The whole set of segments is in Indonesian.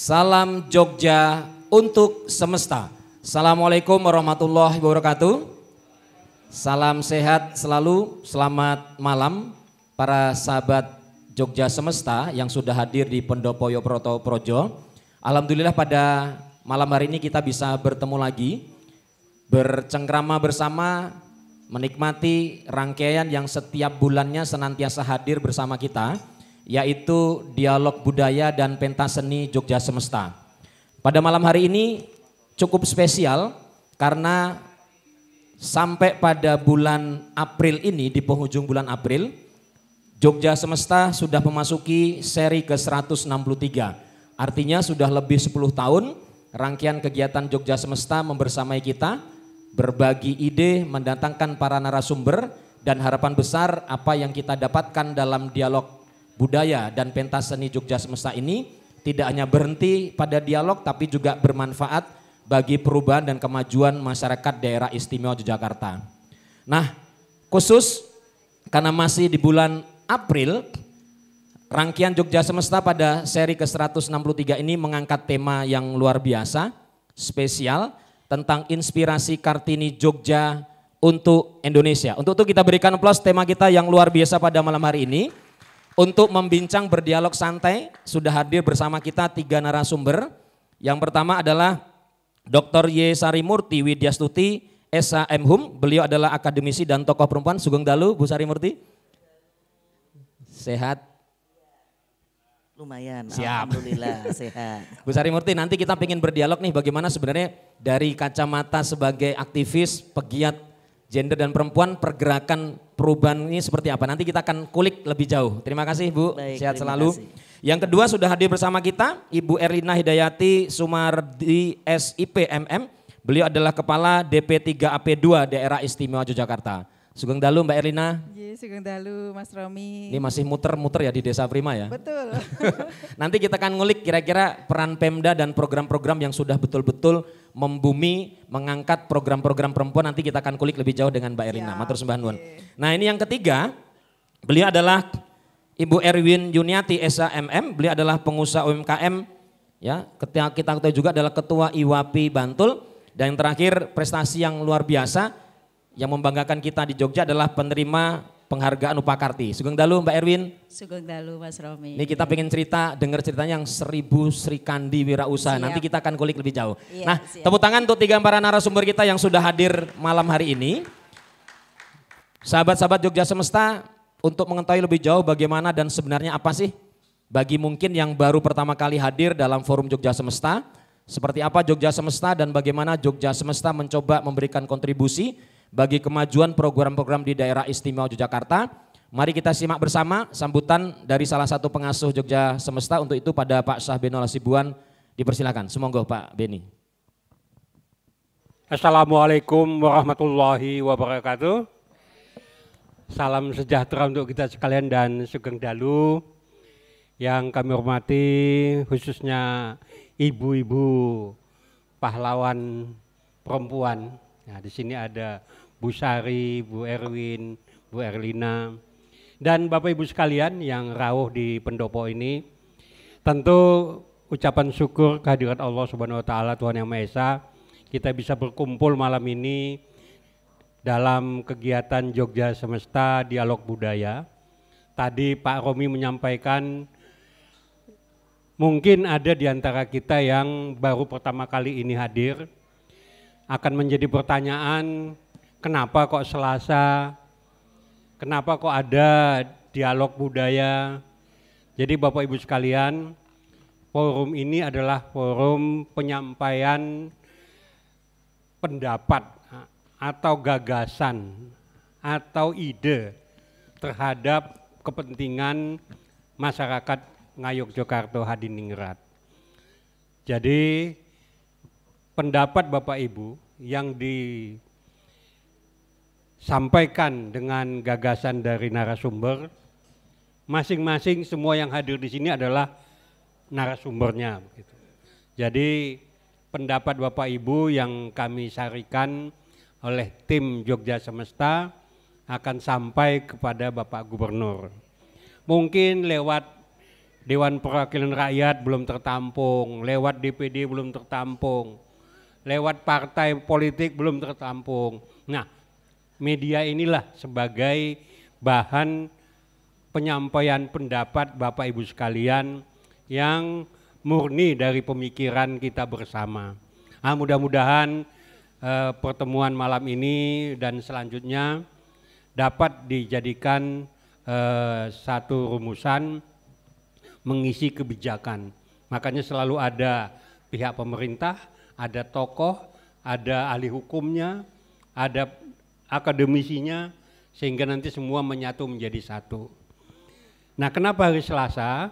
Salam Jogja untuk semesta. Assalamualaikum warahmatullahi wabarakatuh. Salam sehat selalu, selamat malam para sahabat Jogja Semesta yang sudah hadir di Pendopo Yoproto Projo. Alhamdulillah pada malam hari ini kita bisa bertemu lagi, bercengkrama bersama, menikmati rangkaian yang setiap bulannya senantiasa hadir bersama kita, yaitu Dialog Budaya dan Pentas Seni Jogja Semesta. Pada malam hari ini cukup spesial karena sampai pada bulan April ini, di penghujung bulan April, Jogja Semesta sudah memasuki seri ke-163. Artinya sudah lebih 10 tahun rangkaian kegiatan Jogja Semesta membersamai kita, berbagi ide, mendatangkan para narasumber, dan harapan besar apa yang kita dapatkan dalam dialog budaya dan pentas seni Jogja Semesta ini tidak hanya berhenti pada dialog tapi juga bermanfaat bagi perubahan dan kemajuan masyarakat daerah istimewa Yogyakarta. Nah, khusus karena masih di bulan April, rangkaian Jogja Semesta pada seri ke-163 ini mengangkat tema yang luar biasa, spesial, tentang inspirasi Kartini Jogja untuk Indonesia. Untuk itu kita berikan aplaus tema kita yang luar biasa pada malam hari ini. Untuk membincang berdialog santai, sudah hadir bersama kita 3 narasumber. Yang pertama adalah Dr. Y. Sarimurti Widyastuti, SHM. Beliau adalah akademisi dan tokoh perempuan. Sugeng Dalu, Bu Sarimurti. Sehat? Lumayan, Siap. alhamdulillah sehat. Bu Sarimurti, nanti kita ingin berdialog nih bagaimana sebenarnya dari kacamata sebagai aktivis, pegiat gender dan perempuan, pergerakan perubahan ini seperti apa. Nanti kita akan kulik lebih jauh. Terima kasih Bu, Baik, sehat terima selalu. kasih. Yang kedua sudah hadir bersama kita Ibu Erlina Hidayati Sumardi SIP MM. Beliau adalah Kepala DP3AP2 Daerah Istimewa Yogyakarta. Sugeng Dalu Mbak Erlina. Sugeng Dalu Mas Romi. Ini masih muter-muter ya di Desa Prima ya. Betul. Nanti kita akan ngulik kira-kira peran Pemda dan program-program yang sudah betul-betul membumi, mengangkat program-program perempuan. Nanti kita akan kulik lebih jauh dengan Mbak Erlina. Matur sembah nuwun. Nah, ini yang ketiga, beliau adalah Ibu Erwin Yuniati SHMM. Beliau adalah pengusaha UMKM ya. Kita ketahui juga adalah Ketua IWAPI Bantul. Dan yang terakhir prestasi yang luar biasa yang membanggakan kita di Jogja adalah penerima penghargaan Upakarti. Sugeng Dalu Mbak Erwin. Sugeng Dalu Mas Romi. Ini kita pengen dengar ceritanya yang 1000 Sri Kandi Wirausaha. Nanti kita akan kulik lebih jauh. Iya, nah, siap. tepuk tangan untuk 3 para narasumber kita yang sudah hadir malam hari ini. Sahabat-sahabat Jogja Semesta, untuk mengetahui lebih jauh bagaimana dan sebenarnya apa sih bagi mungkin yang baru pertama kali hadir dalam forum Jogja Semesta, seperti apa Jogja Semesta dan bagaimana Jogja Semesta mencoba memberikan kontribusi bagi kemajuan program-program di daerah istimewa Yogyakarta. Mari kita simak bersama sambutan dari salah satu pengasuh Jogja Semesta. Untuk itu pada Pak Syah Beno Hasibuan dipersilakan. Semonggo Pak Beni. Assalamualaikum warahmatullahi wabarakatuh. Salam sejahtera untuk kita sekalian dan Sugeng Dalu yang kami hormati, khususnya ibu-ibu pahlawan perempuan. Nah, di sini ada Bu Sari, Bu Erwin, Bu Erlina, dan Bapak Ibu sekalian yang rawuh di pendopo ini. Tentu ucapan syukur kehadirat Allah Subhanahu wa taala Tuhan Yang Maha Esa, kita bisa berkumpul malam ini dalam kegiatan Jogja Semesta Dialog Budaya. Tadi Pak Romi menyampaikan mungkin ada di antara kita yang baru pertama kali ini hadir. Akan menjadi pertanyaan, kenapa kok Selasa, kenapa kok ada dialog budaya. Jadi Bapak Ibu sekalian, forum ini adalah forum penyampaian pendapat atau gagasan atau ide terhadap kepentingan masyarakat Ngayogyakarta Hadiningrat. Jadi pendapat Bapak Ibu yang disampaikan dengan gagasan dari narasumber, masing-masing semua yang hadir di sini adalah narasumbernya. Jadi pendapat Bapak Ibu yang kami sarikan oleh tim Jogja Semesta akan sampai kepada Bapak Gubernur. Mungkin lewat Dewan Perwakilan Rakyat belum tertampung, lewat DPD belum tertampung, lewat partai politik belum tertampung. Nah, media inilah sebagai bahan penyampaian pendapat Bapak Ibu sekalian yang murni dari pemikiran kita bersama. Nah, mudah-mudahan pertemuan malam ini dan selanjutnya dapat dijadikan satu rumusan mengisi kebijakan. Makanya selalu ada pihak pemerintah, ada tokoh, ada ahli hukumnya, ada akademisinya, sehingga nanti semua menyatu menjadi satu. Nah, kenapa hari Selasa?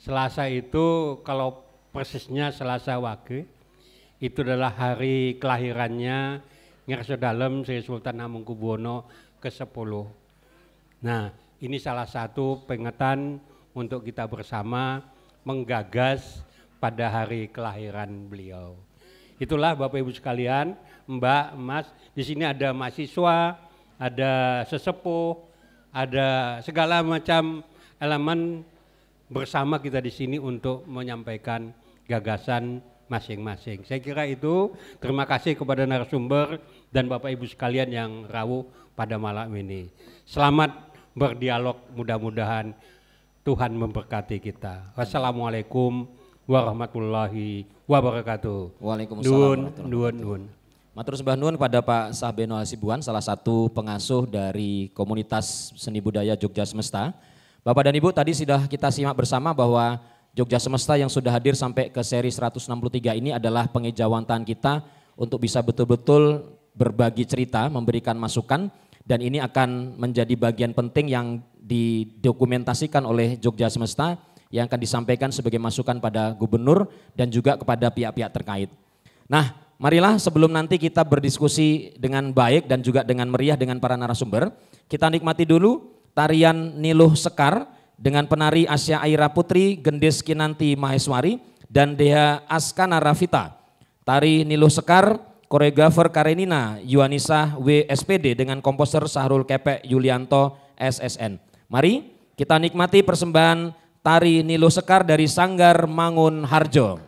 Selasa itu kalau persisnya Selasa Wage, itu adalah hari kelahirannya Ngarso Dalem Sri Sultan Hamengkubuwono ke-10. Nah, ini salah satu peringatan untuk kita bersama menggagas pada hari kelahiran beliau. Itulah Bapak Ibu sekalian, Mbak, Mas, di sini ada mahasiswa, ada sesepuh, ada segala macam elemen bersama kita di sini untuk menyampaikan gagasan masing-masing. Saya kira itu. Terima kasih kepada narasumber dan Bapak Ibu sekalian yang rawuh pada malam ini. Selamat berdialog, mudah-mudahan Tuhan memberkati kita. Wassalamualaikum warahmatullahi wabarakatuh. Waalaikumsalam. Nuwun. Matur sembah nuwun kepada Pak Sahbeno Hasibuan, salah satu pengasuh dari komunitas seni budaya Jogja Semesta. Bapak dan Ibu, tadi sudah kita simak bersama bahwa Jogja Semesta yang sudah hadir sampai ke seri 163 ini adalah pengejawantahan kita untuk bisa betul-betul berbagi cerita, memberikan masukan, dan ini akan menjadi bagian penting yang didokumentasikan oleh Jogja Semesta yang akan disampaikan sebagai masukan pada gubernur dan juga kepada pihak-pihak terkait. Nah, marilah sebelum nanti kita berdiskusi dengan baik dan juga dengan meriah dengan para narasumber, kita nikmati dulu tarian Niluh Sekar dengan penari Asya Aira Putri, Gendis Kinanti Maheswari, dan Dea Askana Rafita. Tari Niluh Sekar, koreografer Karenina Yuanisa WSPD dengan komposer Sahrul Kepek Yulianto SSN. Mari kita nikmati persembahan tari Niluh Sekar dari Sanggar Mangun Harjo.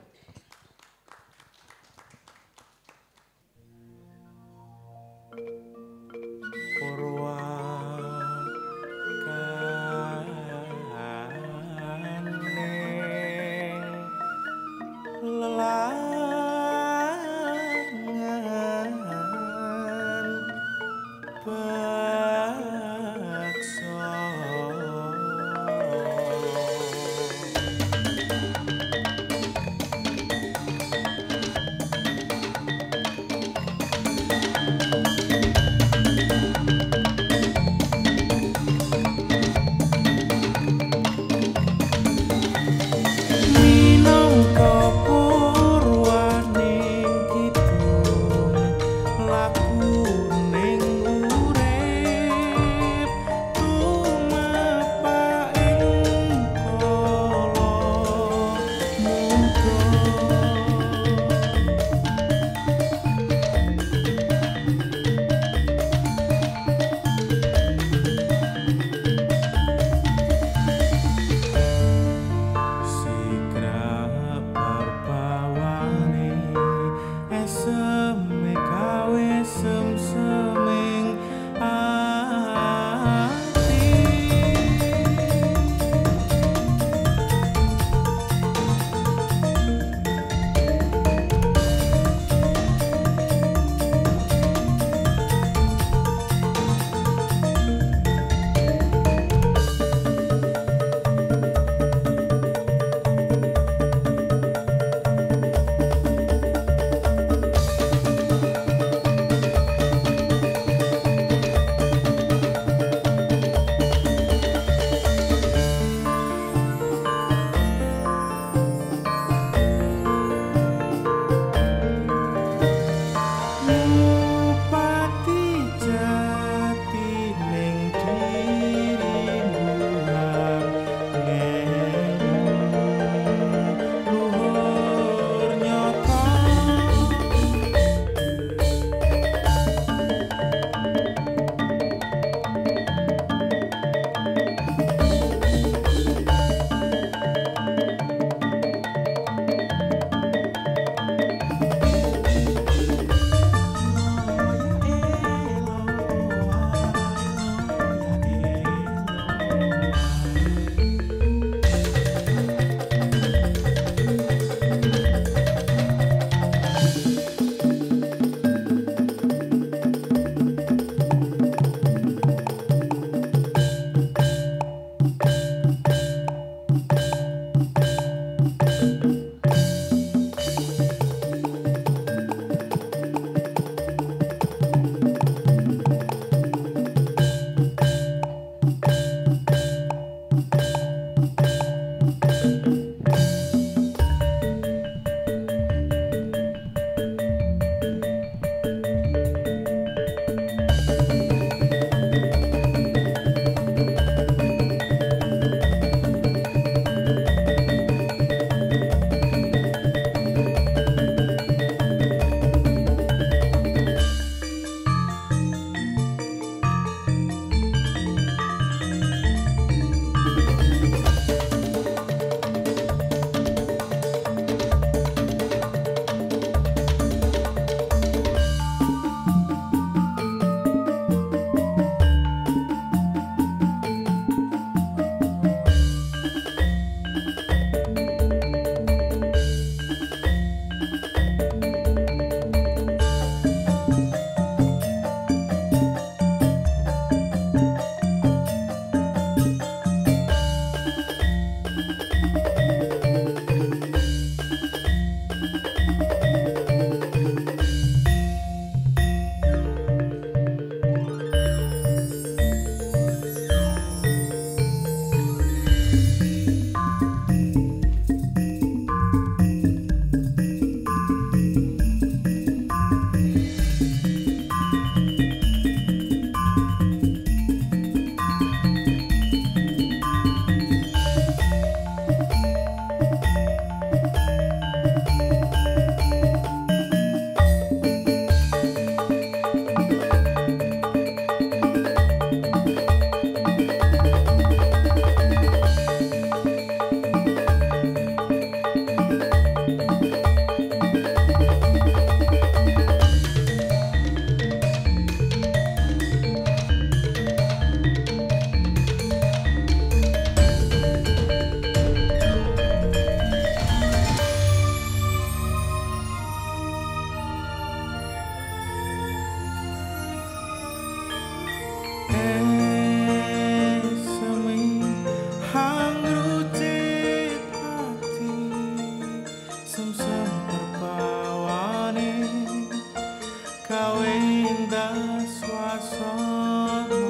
gawe indah swasana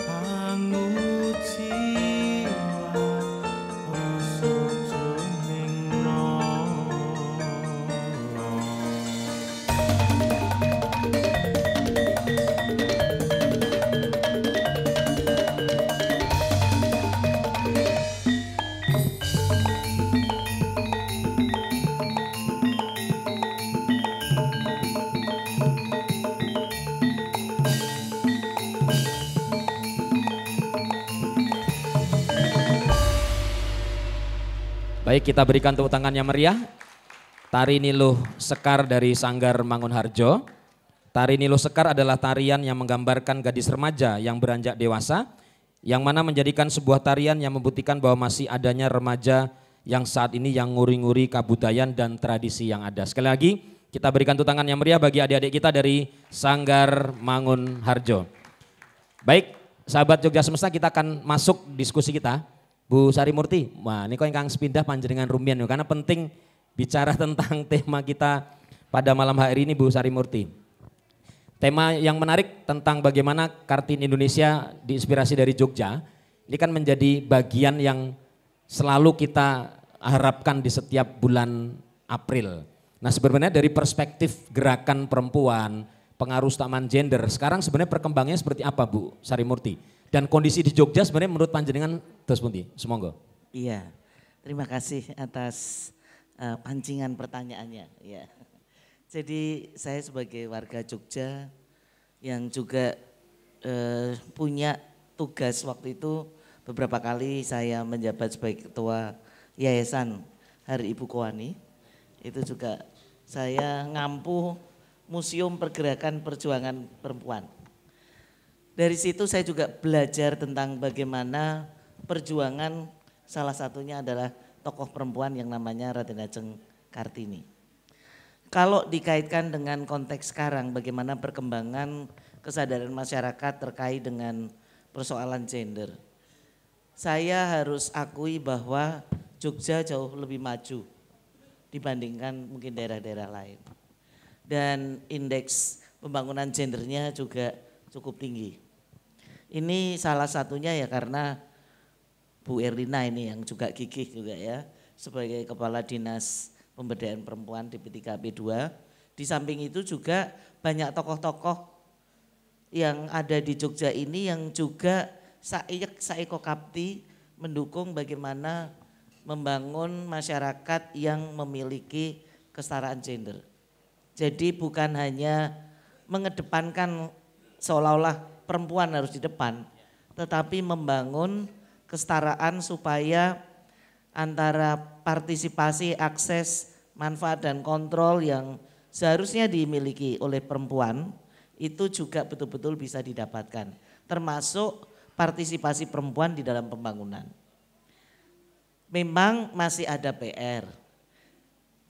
angu jiwa rasa jenengno. Baik, kita berikan tepuk tangan yang meriah. Tari Niluh Sekar dari Sanggar Mangunharjo. Tari Niluh Sekar adalah tarian yang menggambarkan gadis remaja yang beranjak dewasa, yang mana menjadikan sebuah tarian yang membuktikan bahwa masih adanya remaja yang saat ini yang nguri-nguri kebudayaan dan tradisi yang ada. Sekali lagi kita berikan tepuk tangan yang meriah bagi adik-adik kita dari Sanggar Mangunharjo. Baik, sahabat Jogja Semesta, kita akan masuk diskusi kita. Bu Sari Murti, wah ini kok ingkang sepindah panjenengan rumian karena penting bicara tentang tema kita pada malam hari ini, Bu Sari Murti. Tema yang menarik tentang bagaimana Kartini Indonesia diinspirasi dari Jogja, ini kan menjadi bagian yang selalu kita harapkan di setiap bulan April. Nah sebenarnya dari perspektif gerakan perempuan, pengaruh utama gender, sekarang sebenarnya perkembangannya seperti apa Bu Sari Murti? Dan kondisi di Jogja sebenarnya menurut panjenengan terus pundi? Semoga. Iya, terima kasih atas pancingan pertanyaannya. Ya. Jadi saya sebagai warga Jogja yang juga punya tugas waktu itu beberapa kali saya menjabat sebagai ketua Yayasan Hari Ibu Kowani. Itu juga saya ngampu Museum Pergerakan Perjuangan Perempuan. Dari situ saya juga belajar tentang bagaimana perjuangan, salah satunya adalah tokoh perempuan yang namanya Raden Ajeng Kartini. Kalau dikaitkan dengan konteks sekarang, bagaimana perkembangan kesadaran masyarakat terkait dengan persoalan gender. Saya harus akui bahwa Jogja jauh lebih maju dibandingkan mungkin daerah-daerah lain. Dan indeks pembangunan gendernya juga cukup tinggi. Ini salah satunya ya karena Bu Erlina ini yang juga gigih juga ya sebagai Kepala Dinas Pemberdayaan Perempuan di P3P2. Di samping itu juga banyak tokoh-tokoh yang ada di Jogja ini yang juga saeko kapti mendukung bagaimana membangun masyarakat yang memiliki kesetaraan gender. Jadi bukan hanya mengedepankan seolah-olah perempuan harus di depan, tetapi membangun kesetaraan supaya antara partisipasi, akses, manfaat dan kontrol yang seharusnya dimiliki oleh perempuan itu juga betul-betul bisa didapatkan, termasuk partisipasi perempuan di dalam pembangunan. Memang masih ada PR,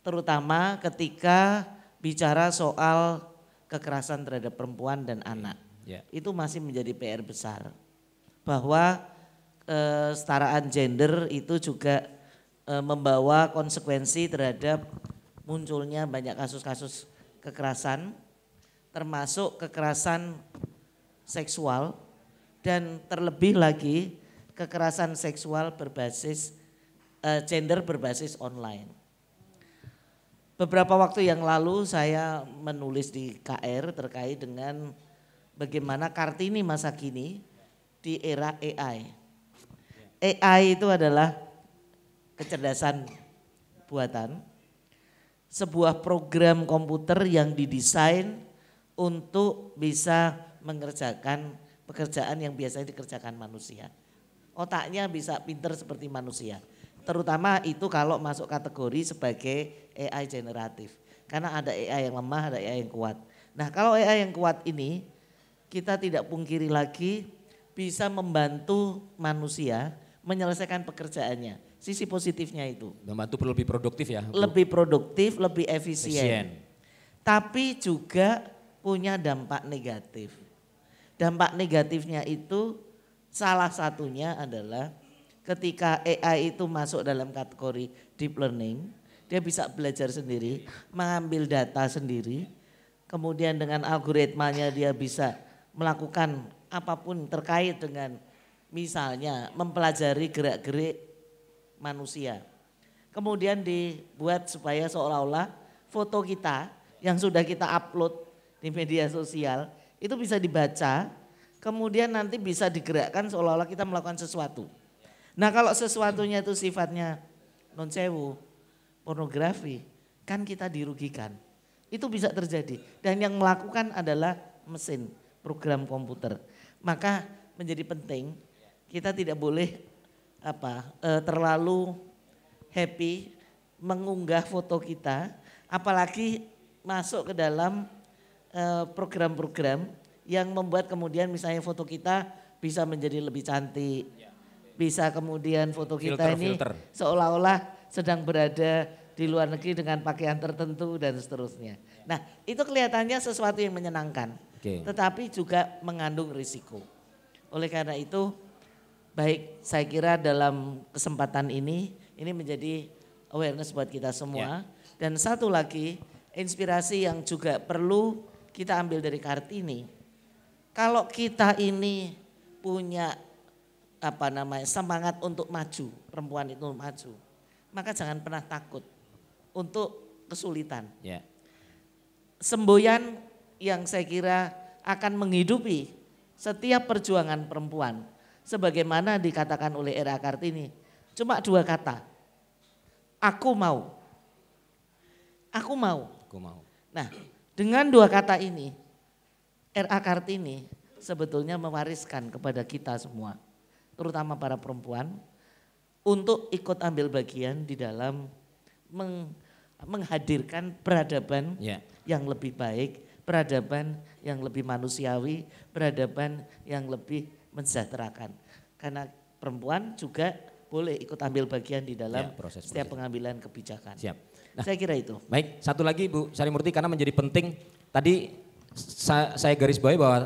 terutama ketika bicara soal kekerasan terhadap perempuan dan anak. Itu masih menjadi PR besar bahwa kesetaraan gender itu juga membawa konsekuensi terhadap munculnya banyak kasus-kasus kekerasan, termasuk kekerasan seksual dan terlebih lagi kekerasan seksual berbasis gender berbasis online. Beberapa waktu yang lalu saya menulis di KR terkait dengan bagaimana Kartini masa kini di era AI. AI itu adalah kecerdasan buatan, sebuah program komputer yang didesain untuk bisa mengerjakan pekerjaan yang biasanya dikerjakan manusia. Otaknya bisa pinter seperti manusia, terutama itu kalau masuk kategori sebagai AI generatif. Karena ada AI yang lemah, ada AI yang kuat. Nah kalau AI yang kuat ini, kita tidak pungkiri lagi bisa membantu manusia menyelesaikan pekerjaannya. Sisi positifnya itu. Membantu lebih produktif ya? Lebih produktif, lebih efisien. Tapi juga punya dampak negatif. Dampak negatifnya itu salah satunya adalah ketika AI itu masuk dalam kategori deep learning, dia bisa belajar sendiri, mengambil data sendiri, kemudian dengan algoritmanya dia bisa melakukan apapun terkait dengan misalnya mempelajari gerak-gerik manusia. Kemudian dibuat supaya seolah-olah foto kita yang sudah kita upload di media sosial itu bisa dibaca, kemudian nanti bisa digerakkan seolah-olah kita melakukan sesuatu. Nah kalau sesuatunya itu sifatnya non sewu, pornografi, kan kita dirugikan. Itu bisa terjadi dan yang melakukan adalah mesin, program komputer. Maka menjadi penting kita tidak boleh terlalu happy mengunggah foto kita, apalagi masuk ke dalam program-program yang membuat kemudian misalnya foto kita bisa menjadi lebih cantik, bisa kemudian foto kita ini seolah-olah sedang berada di luar negeri dengan pakaian tertentu dan seterusnya. Nah itu kelihatannya sesuatu yang menyenangkan, tetapi juga mengandung risiko. Oleh karena itu baik saya kira dalam kesempatan ini menjadi awareness buat kita semua. Dan satu lagi inspirasi yang juga perlu kita ambil dari Kartini. Kalau kita ini punya semangat untuk maju, perempuan itu maju, maka jangan pernah takut untuk kesulitan. Semboyan yang saya kira akan menghidupi setiap perjuangan perempuan sebagaimana dikatakan oleh R.A. Kartini, cuma 2 kata. Aku mau. Aku mau. Nah, dengan 2 kata ini R.A. Kartini sebetulnya mewariskan kepada kita semua, terutama para perempuan, untuk ikut ambil bagian di dalam menghadirkan peradaban yang lebih baik, peradaban yang lebih manusiawi, peradaban yang lebih mensejahterakan. Karena perempuan juga boleh ikut ambil bagian di dalam setiap pengambilan kebijakan. Nah, saya kira itu. Baik, satu lagi Bu Sarimurti karena menjadi penting, tadi saya garis bawahi bahwa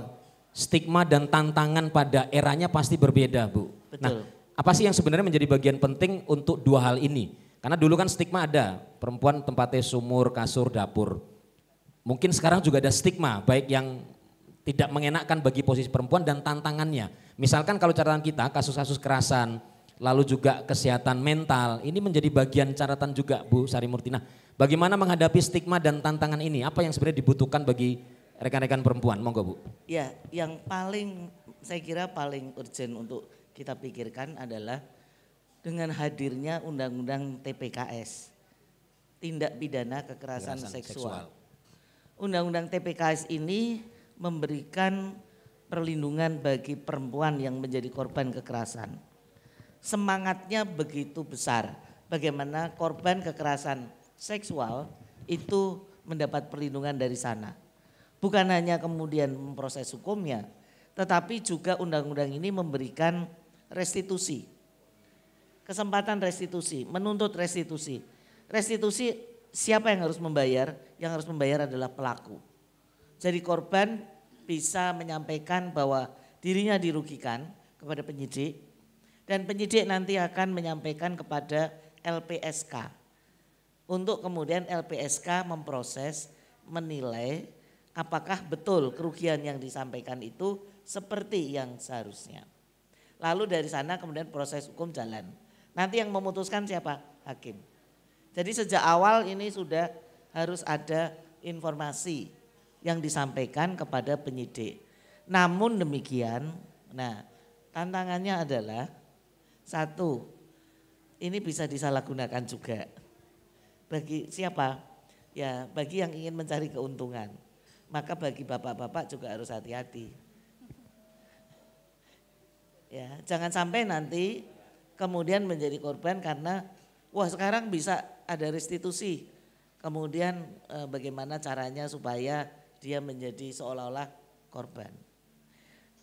stigma dan tantangan pada eranya pasti berbeda Bu. Betul. Nah, apa sih yang sebenarnya menjadi bagian penting untuk 2 hal ini? Karena dulu kan stigma ada, perempuan tempatnya sumur, kasur, dapur. Mungkin sekarang juga ada stigma, baik yang tidak mengenakkan bagi posisi perempuan dan tantangannya. Misalkan kalau catatan kita, kasus-kasus kekerasan, lalu juga kesehatan mental, ini menjadi bagian catatan juga Bu Sarimurti. Nah, bagaimana menghadapi stigma dan tantangan ini? Apa yang sebenarnya dibutuhkan bagi rekan-rekan perempuan? Monggo Bu. Ya, yang paling saya kira paling urgent untuk kita pikirkan adalah dengan hadirnya Undang-Undang TPKS, Tindak Pidana Kekerasan Seksual. Undang-Undang TPKS ini memberikan perlindungan bagi perempuan yang menjadi korban kekerasan. Semangatnya begitu besar, bagaimana korban kekerasan seksual itu mendapat perlindungan dari sana. Bukan hanya kemudian memproses hukumnya, tetapi juga undang-undang ini memberikan restitusi. Kesempatan restitusi, menuntut restitusi. Restitusi siapa yang harus membayar? Yang harus membayar adalah pelaku. Jadi korban bisa menyampaikan bahwa dirinya dirugikan kepada penyidik dan penyidik nanti akan menyampaikan kepada LPSK. Untuk kemudian LPSK memproses, menilai apakah betul kerugian yang disampaikan itu seperti yang seharusnya. Lalu dari sana kemudian proses hukum jalan. Nanti yang memutuskan siapa? Hakim. Jadi sejak awal ini sudah harus ada informasi yang disampaikan kepada penyidik. Namun demikian, nah tantangannya adalah satu, ini bisa disalahgunakan juga. Bagi siapa? Ya bagi yang ingin mencari keuntungan. Maka bagi bapak-bapak juga harus hati-hati. Ya, jangan sampai nanti kemudian menjadi korban karena wah sekarang bisa ada restitusi. Kemudian bagaimana caranya supaya dia menjadi seolah-olah korban.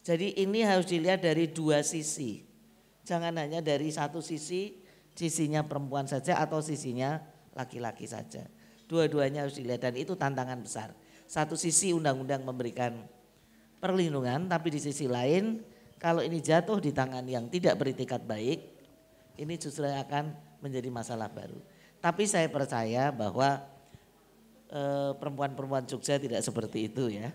Jadi ini harus dilihat dari 2 sisi. Jangan hanya dari satu sisi, sisinya perempuan saja atau sisinya laki-laki saja. Dua-duanya harus dilihat dan itu tantangan besar. Satu sisi undang-undang memberikan perlindungan, tapi di sisi lain kalau ini jatuh di tangan yang tidak beretikat baik, ini justru akan menjadi masalah baru. Tapi saya percaya bahwa perempuan-perempuan Jogja tidak seperti itu ya.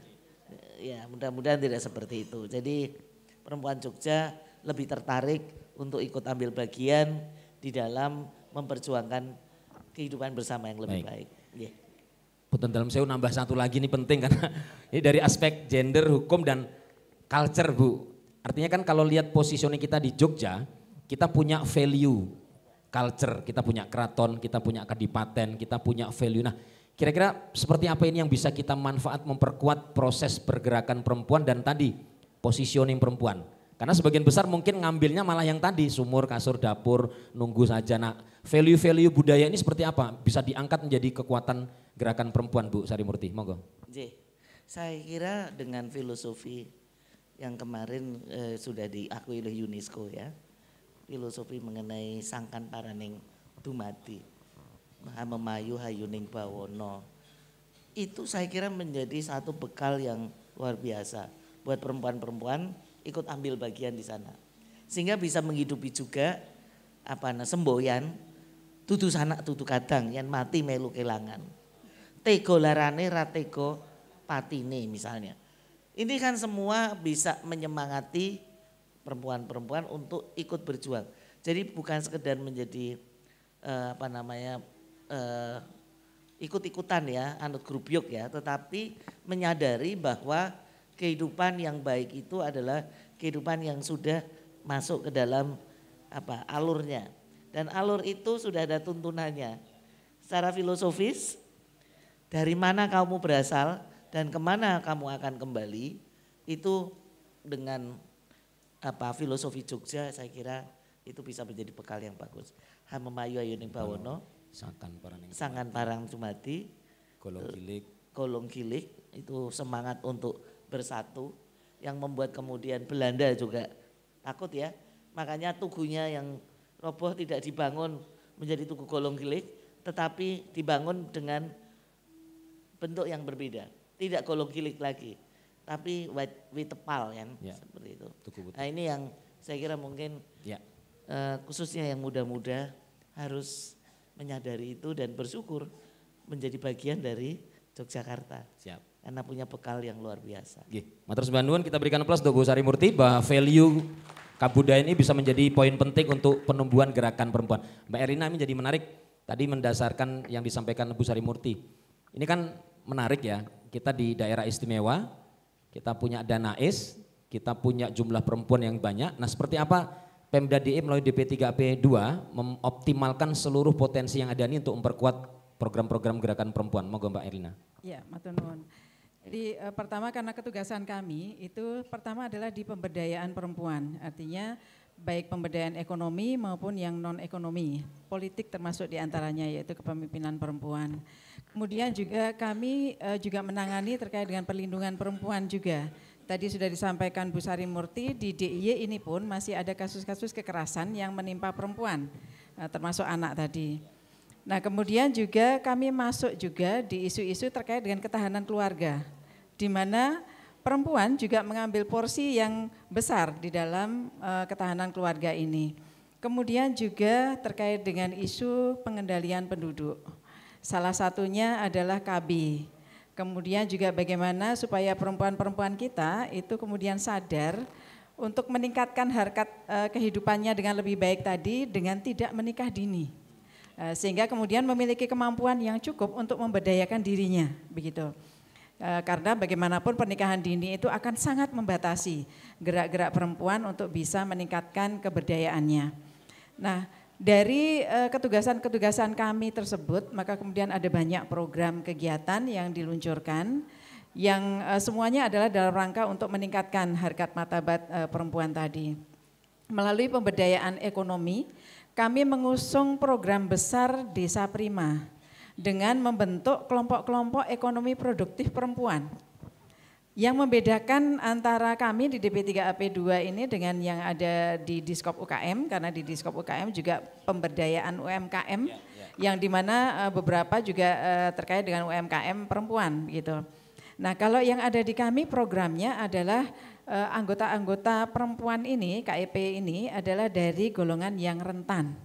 Ya mudah-mudahan tidak seperti itu. Jadi perempuan Jogja lebih tertarik untuk ikut ambil bagian di dalam memperjuangkan kehidupan bersama yang lebih baik. Yeah. Punten dalam saya nambah satu lagi nih penting karena ini dari aspek gender, hukum dan culture Bu. Artinya kan kalau lihat positioning kita di Jogja, kita punya value culture, kita punya keraton, kita punya kadipaten, kita punya value. Nah kira-kira seperti apa ini yang bisa kita manfaat memperkuat proses pergerakan perempuan dan tadi positioning perempuan. Karena sebagian besar mungkin ngambilnya malah yang tadi sumur, kasur, dapur, nunggu saja. Nah value-value budaya ini seperti apa bisa diangkat menjadi kekuatan gerakan perempuan Bu Sari Murti, monggo. Saya kira dengan filosofi yang kemarin sudah diakui oleh UNESCO ya. Filosofi mengenai sangkan paraning dumadi. Maha memayu hayuning bawono. Itu saya kira menjadi satu bekal yang luar biasa buat perempuan-perempuan ikut ambil bagian di sana. Sehingga bisa menghidupi juga semboyan dudu sanak dudu kadang yang mati melu kelangan. Tego larane ratego patine misalnya. Ini kan semua bisa menyemangati perempuan-perempuan untuk ikut berjuang. Jadi bukan sekedar menjadi ikut-ikutan ya, anut grup yuk ya, tetapi menyadari bahwa kehidupan yang baik itu adalah kehidupan yang sudah masuk ke dalam alurnya. Dan alur itu sudah ada tuntunannya. Secara filosofis, dari mana kamu berasal dan kemana kamu akan kembali, itu dengan filosofi Jogja saya kira itu bisa menjadi bekal yang bagus. Hamemayu ayuning bawono, sangan parang cumati, golong gilik, itu semangat untuk bersatu yang membuat kemudian Belanda juga takut ya. Makanya tugunya yang roboh tidak dibangun menjadi tugu golong gilik, tetapi dibangun dengan bentuk yang berbeda. Tidak golong gilik lagi, tapi witepal kan ya, seperti itu. Nah ini yang saya kira mungkin ya. Khususnya yang muda-muda harus menyadari itu dan bersyukur menjadi bagian dari Yogyakarta. Siap. Karena punya bekal yang luar biasa. Matur sembah nuwun, kita berikan aplaus untuk Bu Sari Murti bahwa value kabudayaan ini bisa menjadi poin penting untuk penumbuhan gerakan perempuan. Mbak Erina ini jadi menarik tadi mendasarkan yang disampaikan Bu Sari Murti. Ini kan menarik ya, kita di daerah istimewa, kita punya Danais, kita punya jumlah perempuan yang banyak. Nah seperti apa Pemda DIY melalui DP3P2 mengoptimalkan seluruh potensi yang ada ini untuk memperkuat program-program gerakan perempuan. Monggo Mbak Erina. Ya, matur nuwun. Jadi pertama karena ketugasan kami itu pertama adalah di pemberdayaan perempuan. Artinya baik pemberdayaan ekonomi maupun yang non ekonomi. Politik termasuk diantaranya yaitu kepemimpinan perempuan. Kemudian juga kami juga menangani terkait dengan perlindungan perempuan juga. Tadi sudah disampaikan Bu Sari Murti, di DIY ini pun masih ada kasus-kasus kekerasan yang menimpa perempuan, termasuk anak tadi. Nah kemudian juga kami masuk juga di isu-isu terkait dengan ketahanan keluarga, di mana perempuan juga mengambil porsi yang besar di dalam ketahanan keluarga ini. Kemudian juga terkait dengan isu pengendalian penduduk, salah satunya adalah KB. Kemudian juga bagaimana supaya perempuan-perempuan kita itu kemudian sadar untuk meningkatkan harkat kehidupannya dengan lebih baik tadi dengan tidak menikah dini. Sehingga kemudian memiliki kemampuan yang cukup untuk memberdayakan dirinya, begitu. Karena bagaimanapun pernikahan dini itu akan sangat membatasi gerak-gerak perempuan untuk bisa meningkatkan keberdayaannya. Nah, dari ketugasan-ketugasan kami tersebut, maka kemudian ada banyak program kegiatan yang diluncurkan, yang semuanya adalah dalam rangka untuk meningkatkan harkat martabat perempuan tadi. Melalui pemberdayaan ekonomi, kami mengusung program besar Desa Prima dengan membentuk kelompok-kelompok ekonomi produktif perempuan. Yang membedakan antara kami di DP3AP2 ini dengan yang ada di Diskop UKM, karena di Diskop UKM juga pemberdayaan UMKM, yang dimana beberapa juga terkait dengan UMKM perempuan gitu. Nah kalau yang ada di kami programnya adalah anggota-anggota perempuan ini, KEP ini adalah dari golongan yang rentan.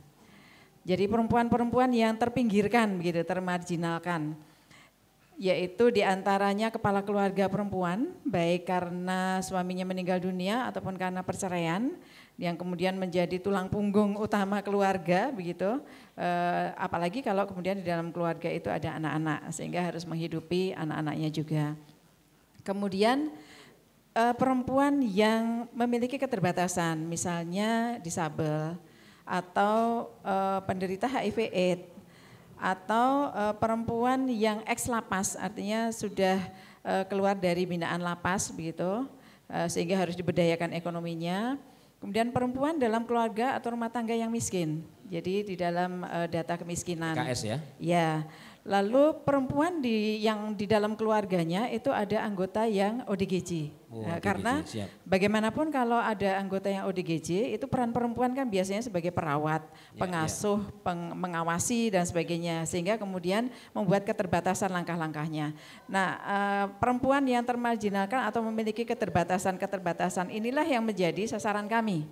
Jadi perempuan-perempuan yang terpinggirkan begitu, termarginalkan. Yaitu diantaranya kepala keluarga perempuan, baik karena suaminya meninggal dunia ataupun karena perceraian, yang kemudian menjadi tulang punggung utama keluarga begitu. Apalagi kalau kemudian di dalam keluarga itu ada anak-anak, sehingga harus menghidupi anak-anaknya juga. Kemudian perempuan yang memiliki keterbatasan, misalnya disabel atau penderita HIV/AIDS, atau perempuan yang ex lapas, artinya sudah keluar dari binaan lapas begitu, sehingga harus diberdayakan ekonominya. Kemudian perempuan dalam keluarga atau rumah tangga yang miskin, jadi di dalam data kemiskinan. KS ya? Ya. Lalu perempuan yang di dalam keluarganya itu ada anggota yang ODGJ. ODGJ, Karena siap. bagaimanapun kalau ada anggota yang ODGJ itu peran perempuan kan biasanya sebagai perawat, pengasuh, mengawasi dan sebagainya. Sehingga kemudian membuat keterbatasan langkah-langkahnya. Nah perempuan yang termarginalkan atau memiliki keterbatasan-keterbatasan inilah yang menjadi sasaran kami.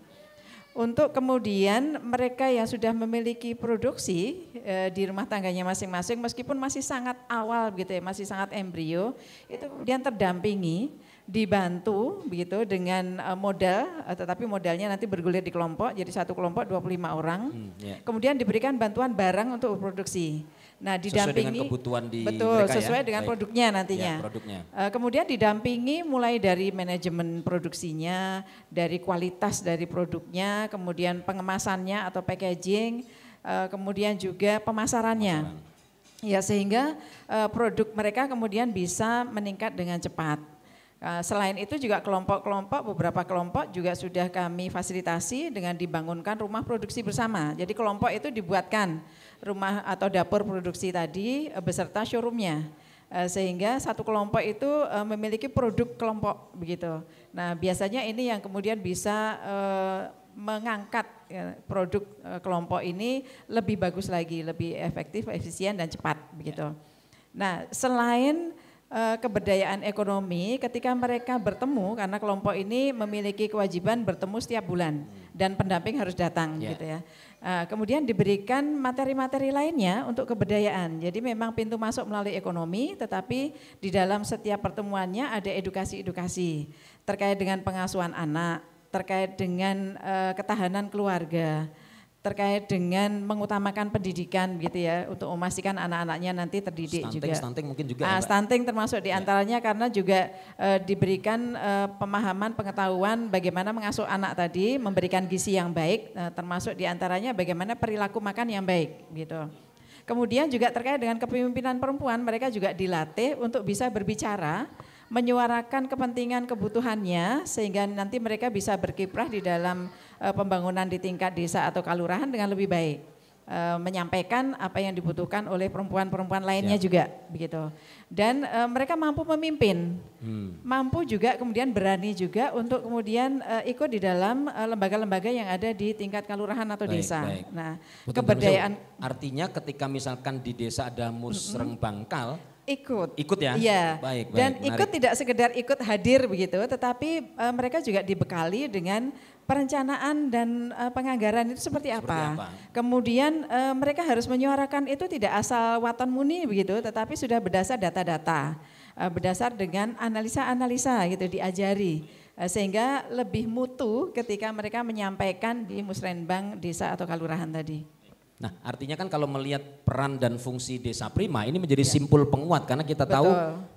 Untuk kemudian mereka yang sudah memiliki produksi di rumah tangganya masing-masing, meskipun masih sangat awal gitu ya, masih sangat embrio, itu kemudian terdampingi, dibantu begitu dengan modal, tetapi modalnya nanti bergulir di kelompok, jadi satu kelompok 25 orang, kemudian diberikan bantuan barang untuk produksi. Nah, didampingi sesuai dengan kebutuhan di betul mereka sesuai ya? dengan Baik. produknya nantinya. Ya, produknya. Kemudian didampingi mulai dari manajemen produksinya, dari kualitas dari produknya, kemudian pengemasannya atau packaging, kemudian juga pemasarannya. Ya, sehingga produk mereka kemudian bisa meningkat dengan cepat. Selain itu juga beberapa kelompok juga sudah kami fasilitasi dengan dibangunkan rumah produksi bersama. Jadi kelompok itu dibuatkan rumah atau dapur produksi tadi beserta showroomnya. Sehingga satu kelompok itu memiliki produk kelompok begitu. Nah biasanya ini yang kemudian bisa mengangkat produk kelompok ini lebih bagus lagi, lebih efektif, efisien dan cepat begitu. Nah selain keberdayaan ekonomi ketika mereka bertemu, karena kelompok ini memiliki kewajiban bertemu setiap bulan dan pendamping harus datang gitu ya. Kemudian diberikan materi-materi lainnya untuk keberdayaan. Jadi memang pintu masuk melalui ekonomi, tetapi di dalam setiap pertemuannya ada edukasi-edukasi terkait dengan pengasuhan anak, terkait dengan ketahanan keluarga, terkait dengan mengutamakan pendidikan gitu ya, untuk memastikan anak-anaknya nanti terdidik juga. Stunting mungkin juga ya, Mbak? Stunting termasuk diantaranya karena juga diberikan pemahaman, pengetahuan bagaimana mengasuh anak tadi, memberikan gizi yang baik, termasuk diantaranya bagaimana perilaku makan yang baik gitu. Kemudian juga terkait dengan kepemimpinan perempuan, mereka juga dilatih untuk bisa berbicara, menyuarakan kepentingan kebutuhannya sehingga nanti mereka bisa berkiprah di dalam pembangunan di tingkat desa atau kelurahan dengan lebih baik, menyampaikan apa yang dibutuhkan oleh perempuan-perempuan lainnya juga begitu. Dan mereka mampu memimpin, mampu juga kemudian berani juga untuk kemudian ikut di dalam lembaga-lembaga yang ada di tingkat kelurahan atau desa. Baik. Nah, Betul, keberdayaan artinya ketika misalkan di desa ada musreng bangkal, ikut ya? Iya. Baik, Dan menarik. ikut tidak sekedar ikut hadir begitu, tetapi mereka juga dibekali dengan perencanaan dan penganggaran itu seperti apa. Kemudian mereka harus menyuarakan itu tidak asal waton muni begitu, tetapi sudah berdasar data-data, berdasar dengan analisa-analisa gitu diajari. Sehingga lebih mutu ketika mereka menyampaikan di musrenbang desa atau kelurahan tadi. Nah artinya kan kalau melihat peran dan fungsi desa prima ini menjadi simpul penguat karena kita tahu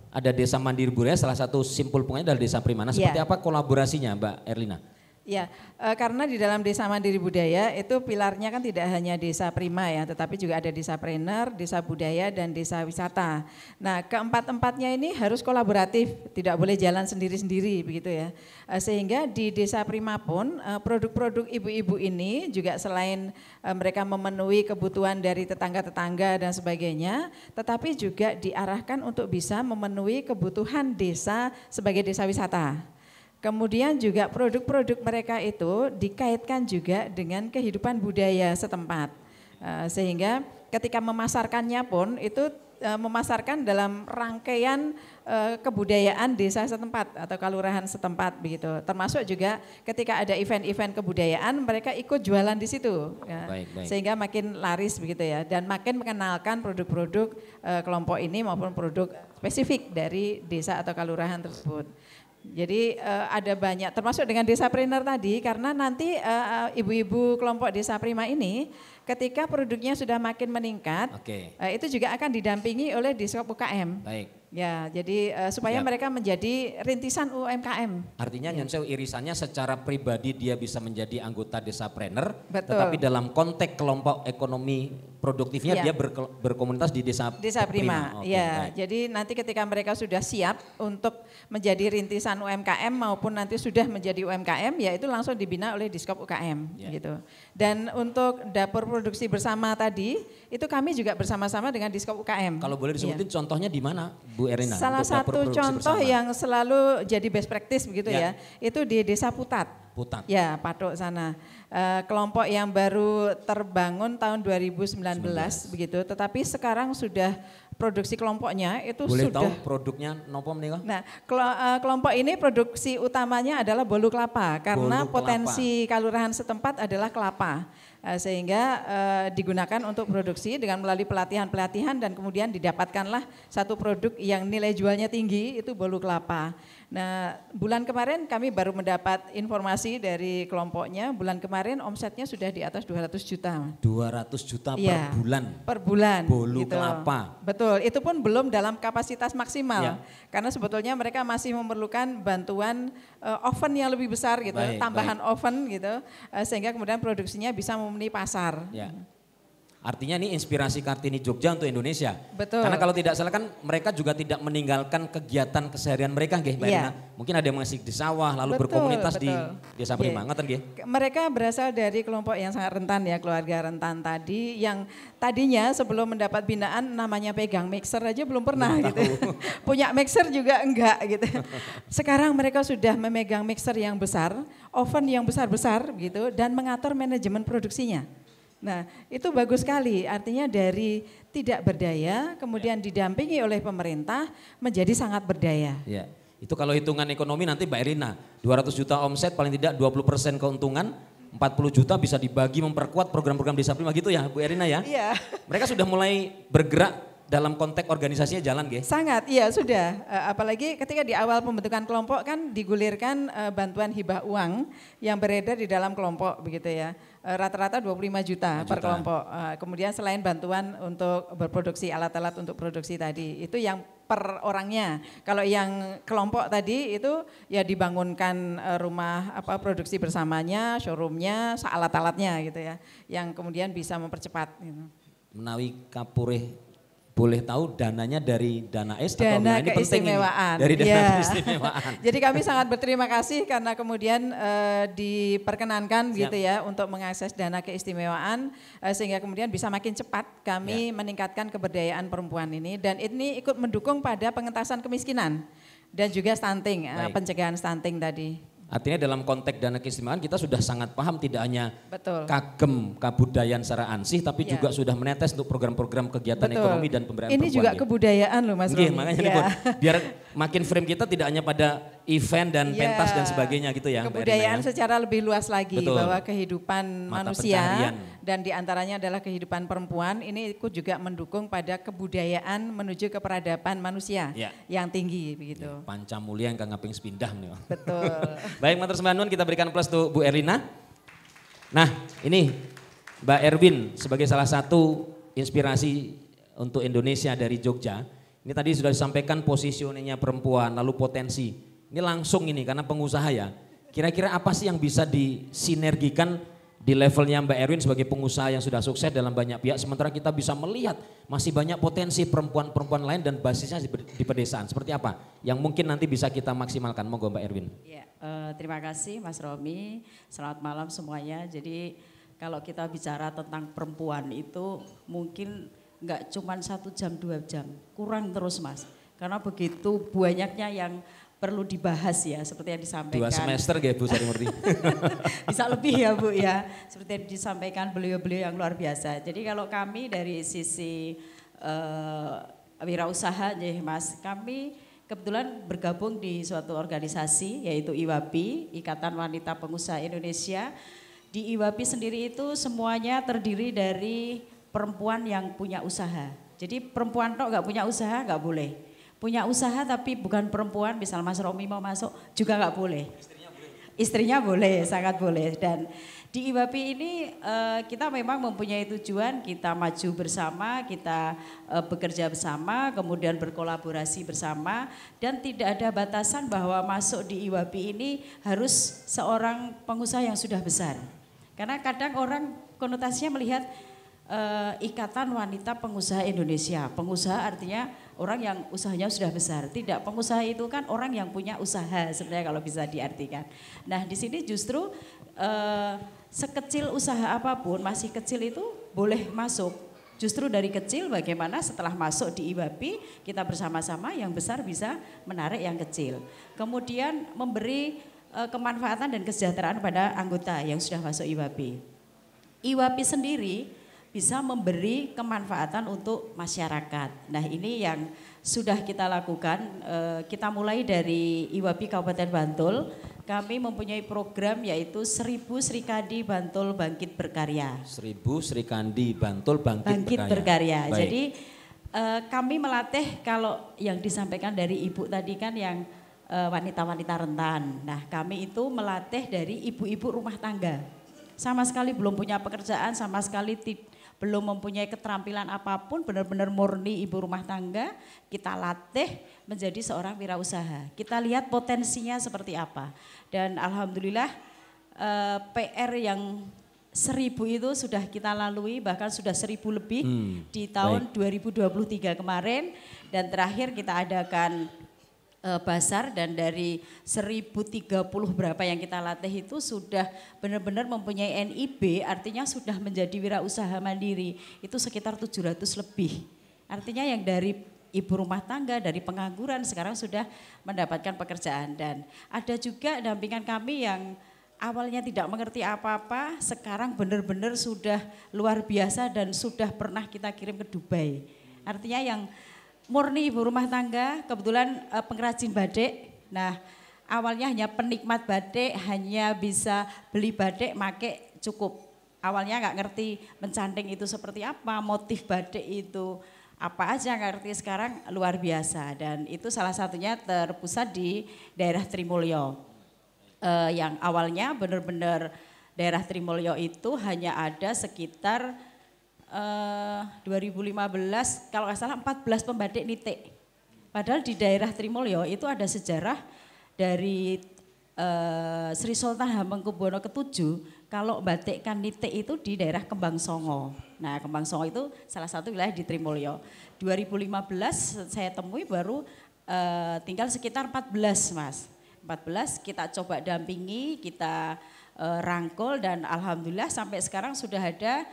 ada desa mandiri budaya, salah satu simpul penguatnya adalah desa prima. Nah seperti apa kolaborasinya Mbak Erlina? Ya, karena di dalam desa mandiri budaya itu pilarnya kan tidak hanya desa prima ya, tetapi juga ada desa prener, desa budaya dan desa wisata. Nah keempat-empatnya ini harus kolaboratif, tidak boleh jalan sendiri-sendiri begitu ya. Sehingga di desa prima pun produk-produk ibu-ibu ini juga selain mereka memenuhi kebutuhan dari tetangga-tetangga dan sebagainya, tetapi juga diarahkan untuk bisa memenuhi kebutuhan desa sebagai desa wisata. Kemudian juga produk-produk mereka itu dikaitkan juga dengan kehidupan budaya setempat. Sehingga ketika memasarkannya pun itu memasarkan dalam rangkaian kebudayaan desa setempat atau kelurahan setempat begitu. Termasuk juga ketika ada event-event kebudayaan mereka ikut jualan di situ, ya. Baik. Sehingga makin laris begitu ya, dan makin mengenalkan produk-produk kelompok ini maupun produk spesifik dari desa atau kelurahan tersebut. Jadi ada banyak, termasuk dengan desa Presenter tadi, karena nanti ibu-ibu kelompok desa Prima ini ketika produknya sudah makin meningkat, itu juga akan didampingi oleh Diskop UKM. Baik. Ya, jadi supaya mereka menjadi rintisan UMKM. Artinya Nyonseu irisannya secara pribadi dia bisa menjadi anggota Desapreneur, Betul. tetapi dalam konteks kelompok ekonomi produktifnya dia berkomunitas di Desa Prima. Oke, Ya, baik. jadi nanti ketika mereka sudah siap untuk menjadi rintisan UMKM maupun nanti sudah menjadi UMKM, ya itu langsung dibina oleh Diskop UKM gitu. Dan untuk dapur produksi bersama tadi, itu kami juga bersama-sama dengan Diskop UKM. Kalau boleh disebutin contohnya di mana, Bu Erina? Salah untuk dapur satu produksi contoh bersama? yang selalu jadi best practice begitu ya, itu di Desa Putat. Ya, Patok sana. Kelompok yang baru terbangun tahun 2019 begitu, tetapi sekarang sudah produksi kelompoknya itu boleh sudah. tahu produknya nopo menika? Nah, kelompok ini produksi utamanya adalah bolu kelapa karena Bolu kelapa. potensi kelurahan setempat adalah kelapa. Sehingga digunakan untuk produksi dengan melalui pelatihan-pelatihan dan kemudian didapatkanlah satu produk yang nilai jualnya tinggi, itu bolu kelapa. Nah, bulan kemarin kami baru mendapat informasi dari kelompoknya, bulan kemarin omsetnya sudah di atas 200 juta. 200 juta Iya, per bulan. Per bulan. Bolu kelapa. Betul, itu pun belum dalam kapasitas maksimal. Ya. Karena sebetulnya mereka masih memerlukan bantuan oven yang lebih besar gitu, Baik, tambahan oven gitu, sehingga kemudian produksinya bisa memenuhi pasar. Ya. Artinya ini inspirasi Kartini Jogja untuk Indonesia. Betul. Karena kalau tidak salah kan mereka juga tidak meninggalkan kegiatan keseharian mereka nggih, Mbak Iya. Erina. Mungkin ada yang masih di sawah lalu Betul, berkomunitas di betul. Desa Iya. Prima, ngoten nggih. Mereka berasal dari kelompok yang sangat rentan ya, keluarga rentan tadi, yang tadinya sebelum mendapat binaan namanya pegang mixer aja belum pernah gitu. Punya mixer juga enggak gitu. Sekarang mereka sudah memegang mixer yang besar, oven yang besar-besar gitu, dan mengatur manajemen produksinya. Nah, itu bagus sekali, artinya dari tidak berdaya kemudian didampingi oleh pemerintah menjadi sangat berdaya. Ya. Itu kalau hitungan ekonomi nanti Mbak Erina, 200 juta omset paling tidak 20% keuntungan, 40 juta bisa dibagi memperkuat program-program Desa Prima gitu ya Bu Erina ya. Iya. Mereka sudah mulai bergerak dalam konteks organisasinya jalan nggih? Sangat, iya sudah. Apalagi ketika di awal pembentukan kelompok kan digulirkan bantuan hibah uang yang beredar di dalam kelompok begitu ya. Rata-rata 25 juta per kelompok. Kemudian selain bantuan untuk berproduksi alat-alat untuk produksi tadi, itu yang per orangnya. Kalau yang kelompok tadi itu ya dibangunkan rumah produksi bersamanya, showroomnya, alat-alatnya gitu ya, yang kemudian bisa mempercepat. Gitu. Menawi kapurih boleh tahu dananya dari dana S atau dana ini keistimewaan. Dari dana Ya. keistimewaan. Jadi kami sangat berterima kasih karena kemudian diperkenankan gitu ya untuk mengakses dana keistimewaan sehingga kemudian bisa makin cepat kami meningkatkan keberdayaan perempuan ini, dan ini ikut mendukung pada pengentasan kemiskinan dan juga stunting, pencegahan stunting tadi. Artinya dalam konteks dana keistimewaan kita sudah sangat paham, tidak hanya Betul. kagem kabudayaan secara ansih, tapi juga sudah menetes untuk program-program kegiatan ekonomi dan pemberdayaan ini perempuan. juga ya. kebudayaan loh Mas Nggih, Romi. makanya nih, Bun, biar makin frame kita tidak hanya pada event dan pentas dan sebagainya gitu ya. Mbak Erina, Kebudayaan ya. secara lebih luas lagi, Betul. bahwa kehidupan Mata manusia pencarian. dan diantaranya adalah kehidupan perempuan, ini ikut juga mendukung pada kebudayaan menuju ke peradaban manusia yang tinggi begitu. Pancamulya yang ngaping sepindah nih. Betul. Baik, matur sembah nuwun, kita berikan plus untuk Bu Erina. Nah, ini Mbak Erwin sebagai salah satu inspirasi untuk Indonesia dari Jogja. Ini tadi sudah disampaikan positioningnya perempuan, lalu potensi. Ini langsung ini karena pengusaha ya. Kira-kira apa sih yang bisa disinergikan di levelnya Mbak Erwin sebagai pengusaha yang sudah sukses dalam banyak pihak, sementara kita bisa melihat masih banyak potensi perempuan-perempuan lain dan basisnya di pedesaan. Seperti apa yang mungkin nanti bisa kita maksimalkan? Monggo Mbak Erwin. Ya, terima kasih Mas Romi, selamat malam semuanya. Jadi kalau kita bicara tentang perempuan itu mungkin nggak cuma 1 jam 2 jam, kurang terus Mas. Karena begitu banyaknya yang perlu dibahas ya, seperti yang disampaikan. 2 semester ya Bu Sarimurti. Bisa lebih ya Bu ya, seperti yang disampaikan beliau-beliau yang luar biasa. Jadi kalau kami dari sisi wirausaha nggih Mas. Kami kebetulan bergabung di suatu organisasi yaitu IWAPI, Ikatan Wanita Pengusaha Indonesia. Di IWAPI sendiri itu semuanya terdiri dari perempuan yang punya usaha. Jadi perempuan tok nggak punya usaha nggak boleh. Punya usaha tapi bukan perempuan, misal Mas Romi mau masuk juga nggak boleh. Istrinya boleh, sangat boleh. Dan di IWAPI ini kita memang mempunyai tujuan, kita maju bersama, kita bekerja bersama, kemudian berkolaborasi bersama, dan tidak ada batasan bahwa masuk di IWAPI ini harus seorang pengusaha yang sudah besar. Karena kadang orang konotasinya melihat Ikatan Wanita Pengusaha Indonesia. Pengusaha artinya orang yang usahanya sudah besar. Tidak, pengusaha itu kan orang yang punya usaha sebenarnya kalau bisa diartikan. Nah di sini justru sekecil usaha apapun, masih kecil itu boleh masuk. Justru dari kecil bagaimana setelah masuk di IWAPI kita bersama-sama yang besar bisa menarik yang kecil. Kemudian memberi kemanfaatan dan kesejahteraan pada anggota yang sudah masuk IWAPI. IWAPI sendiri bisa memberi kemanfaatan untuk masyarakat. Nah ini yang sudah kita lakukan, kita mulai dari IWAPI Kabupaten Bantul, kami mempunyai program yaitu 1000 Srikandi Bantul Bangkit Berkarya. 1000 Srikandi Bantul Bangkit Berkarya. Baik. Jadi kami melatih kalau yang disampaikan dari Ibu tadi kan yang wanita-wanita rentan. Nah kami itu melatih dari ibu-ibu rumah tangga. Sama sekali belum punya pekerjaan, sama sekali belum mempunyai keterampilan apapun, benar-benar murni ibu rumah tangga, kita latih menjadi seorang wirausaha. Kita lihat potensinya seperti apa. Dan alhamdulillah PR yang 1000 itu sudah kita lalui, bahkan sudah 1000 lebih di tahun 2023 kemarin. Dan terakhir kita adakan basar, dan dari 1030 berapa yang kita latih itu sudah benar-benar mempunyai NIB, artinya sudah menjadi wirausaha mandiri, itu sekitar 700 lebih. Artinya yang dari ibu rumah tangga, dari pengangguran sekarang sudah mendapatkan pekerjaan. Dan ada juga dampingan kami yang awalnya tidak mengerti apa-apa, sekarang benar-benar sudah luar biasa dan sudah pernah kita kirim ke Dubai. Artinya yang murni ibu rumah tangga, kebetulan pengrajin batik. Nah awalnya hanya penikmat batik, hanya bisa beli batik, make cukup. Awalnya nggak ngerti mencanting itu seperti apa, motif batik itu apa aja nggak ngerti, sekarang luar biasa. Dan itu salah satunya terpusat di daerah Trimulyo. Yang awalnya benar-benar daerah Trimulyo itu hanya ada sekitar 2015 kalau nggak salah 14 pembatik nitik. Padahal di daerah Trimulyo itu ada sejarah dari Sri Sultan Hamengkubuwono ke-7 kalau batikkan nitik itu di daerah Kembang Songo. Nah Kembang Songo itu salah satu wilayah di Trimulyo. 2015 saya temui baru tinggal sekitar 14 Mas. 14 kita coba dampingi, kita rangkul, dan alhamdulillah sampai sekarang sudah ada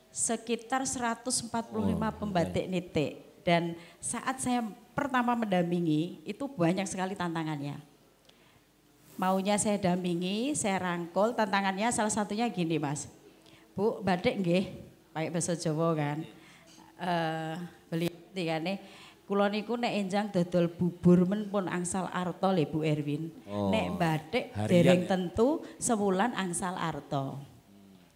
sekitar 145 pembatik nitik. Dan saat saya pertama mendampingi itu banyak sekali tantangannya. Maunya saya dampingi, saya rangkul, tantangannya salah satunya gini Mas. Bu, batik nggih, pakai bahasa Jawa kan. Beli tikane kula niku nek enjang dodol bubur men pun angsal arta lho Bu Erwin. Nek batik dereng tentu sewulan angsal arta.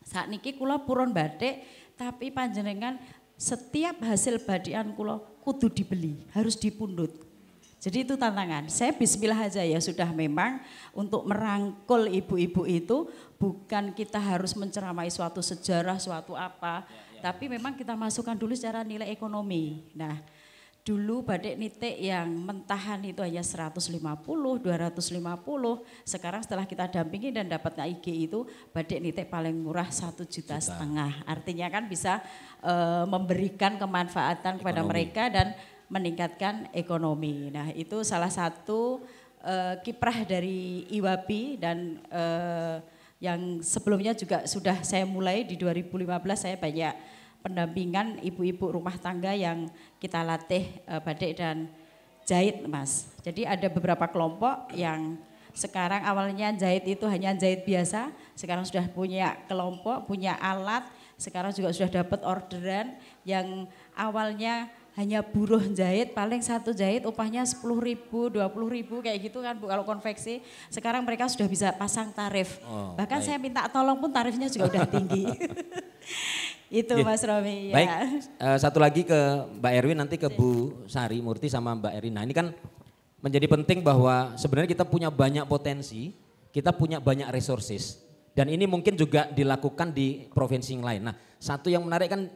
Sakniki kula purun batik, tapi panjenengan setiap hasil badikan kula kudu dibeli, harus dipundhut. Jadi itu tantangan. Saya bismillah aja ya, sudah memang untuk merangkul ibu-ibu itu bukan kita harus menceramai suatu sejarah, suatu apa, tapi memang kita masukkan dulu secara nilai ekonomi. Nah, dulu batik nitik yang mentahan itu hanya 150, 250. Sekarang setelah kita dampingi dan dapat KIG itu batik nitik paling murah 1,5 juta. Artinya kan bisa memberikan kemanfaatan kepada mereka dan meningkatkan ekonomi. Nah itu salah satu kiprah dari IWAPI, dan yang sebelumnya juga sudah saya mulai di 2015 saya banyak pendampingan ibu-ibu rumah tangga yang kita latih batik dan jahit Mas. Jadi ada beberapa kelompok yang sekarang awalnya jahit itu hanya jahit biasa, sekarang sudah punya kelompok, punya alat, sekarang juga sudah dapat orderan yang awalnya hanya buruh jahit, paling satu jahit upahnya 10.000, 20.000 kayak gitu kan Bu kalau konveksi. Sekarang mereka sudah bisa pasang tarif. Oh, Bahkan baik. saya minta tolong pun tarifnya juga udah tinggi. Itu Oke. Mas Romi. Baik, Ya. satu lagi ke Mbak Erwin, nanti ke Bu Sari Murti sama Mbak Erina. Ini kan menjadi penting bahwa sebenarnya kita punya banyak potensi, kita punya banyak resources. Dan ini mungkin juga dilakukan di provinsi yang lain. Nah, satu yang menarik kan,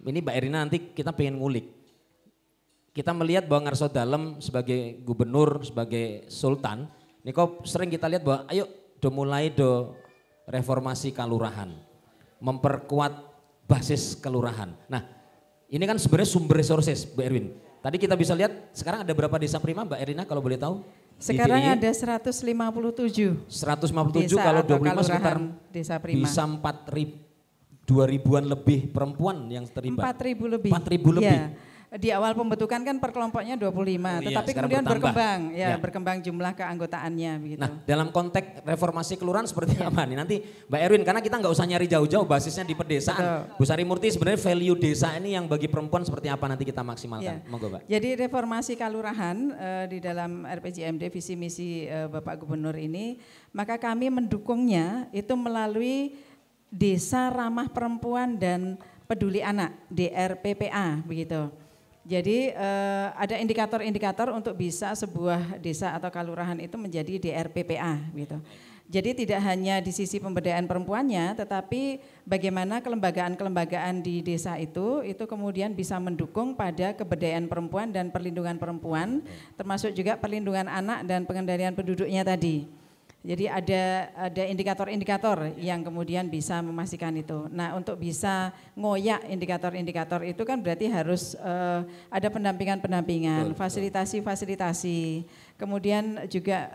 ini Mbak Erina nanti kita pengen ngulik. Kita melihat bahwa Ngarso Dalem sebagai gubernur, sebagai sultan, ini kok sering kita lihat bahwa ayo mulai reformasi kelurahan, memperkuat basis kelurahan. Nah, ini kan sebenarnya sumber resources, Bu Erwin. Tadi kita bisa lihat sekarang ada berapa desa prima, Mbak Erina kalau boleh tahu? Di Sekarang DIY? ada 157 157 desa kalau atau 25 sekitar kelurahan desa prima. bisa 2.000-an lebih perempuan yang terlibat. 4.000 lebih. 4.000 lebih. Ya. Di awal pembentukan kan per kelompoknya 25, Oh iya, tetapi sekarang kemudian bertambah. berkembang, ya, Ya. berkembang jumlah keanggotaannya begitu. Nah, dalam konteks reformasi kelurahan seperti apa nih? Nanti Mbak Erwin, karena kita nggak usah nyari jauh-jauh basisnya di pedesaan. Betul. Bu Sari Murti sebenarnya value desa ini yang bagi perempuan seperti apa nanti kita maksimalkan. Ya. Monggo, Mbak. Jadi reformasi kelurahan di dalam RPJMD visi misi Bapak Gubernur ini, maka kami mendukungnya itu melalui Desa Ramah Perempuan dan Peduli Anak (DRPPA) begitu. Jadi ada indikator-indikator untuk bisa sebuah desa atau kelurahan itu menjadi DRPPA gitu. Jadi tidak hanya di sisi pemberdayaan perempuannya, tetapi bagaimana kelembagaan-kelembagaan di desa itu kemudian bisa mendukung pada keberdayaan perempuan dan perlindungan perempuan, termasuk juga perlindungan anak dan pengendalian penduduknya tadi. Jadi ada indikator-indikator yang kemudian bisa memastikan itu. Nah, untuk bisa ngoyak indikator-indikator itu kan berarti harus ada pendampingan-pendampingan, fasilitasi-fasilitasi, kemudian juga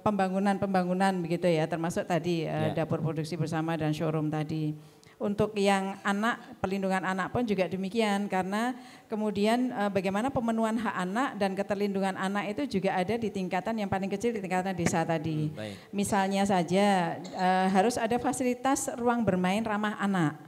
pembangunan-pembangunan begitu ya, termasuk tadi dapur produksi bersama dan showroom tadi. Untuk yang anak, perlindungan anak pun juga demikian, karena kemudian bagaimana pemenuhan hak anak dan keterlindungan anak itu juga ada di tingkatan yang paling kecil, di tingkatan desa tadi. Baik. Misalnya saja harus ada fasilitas ruang bermain ramah anak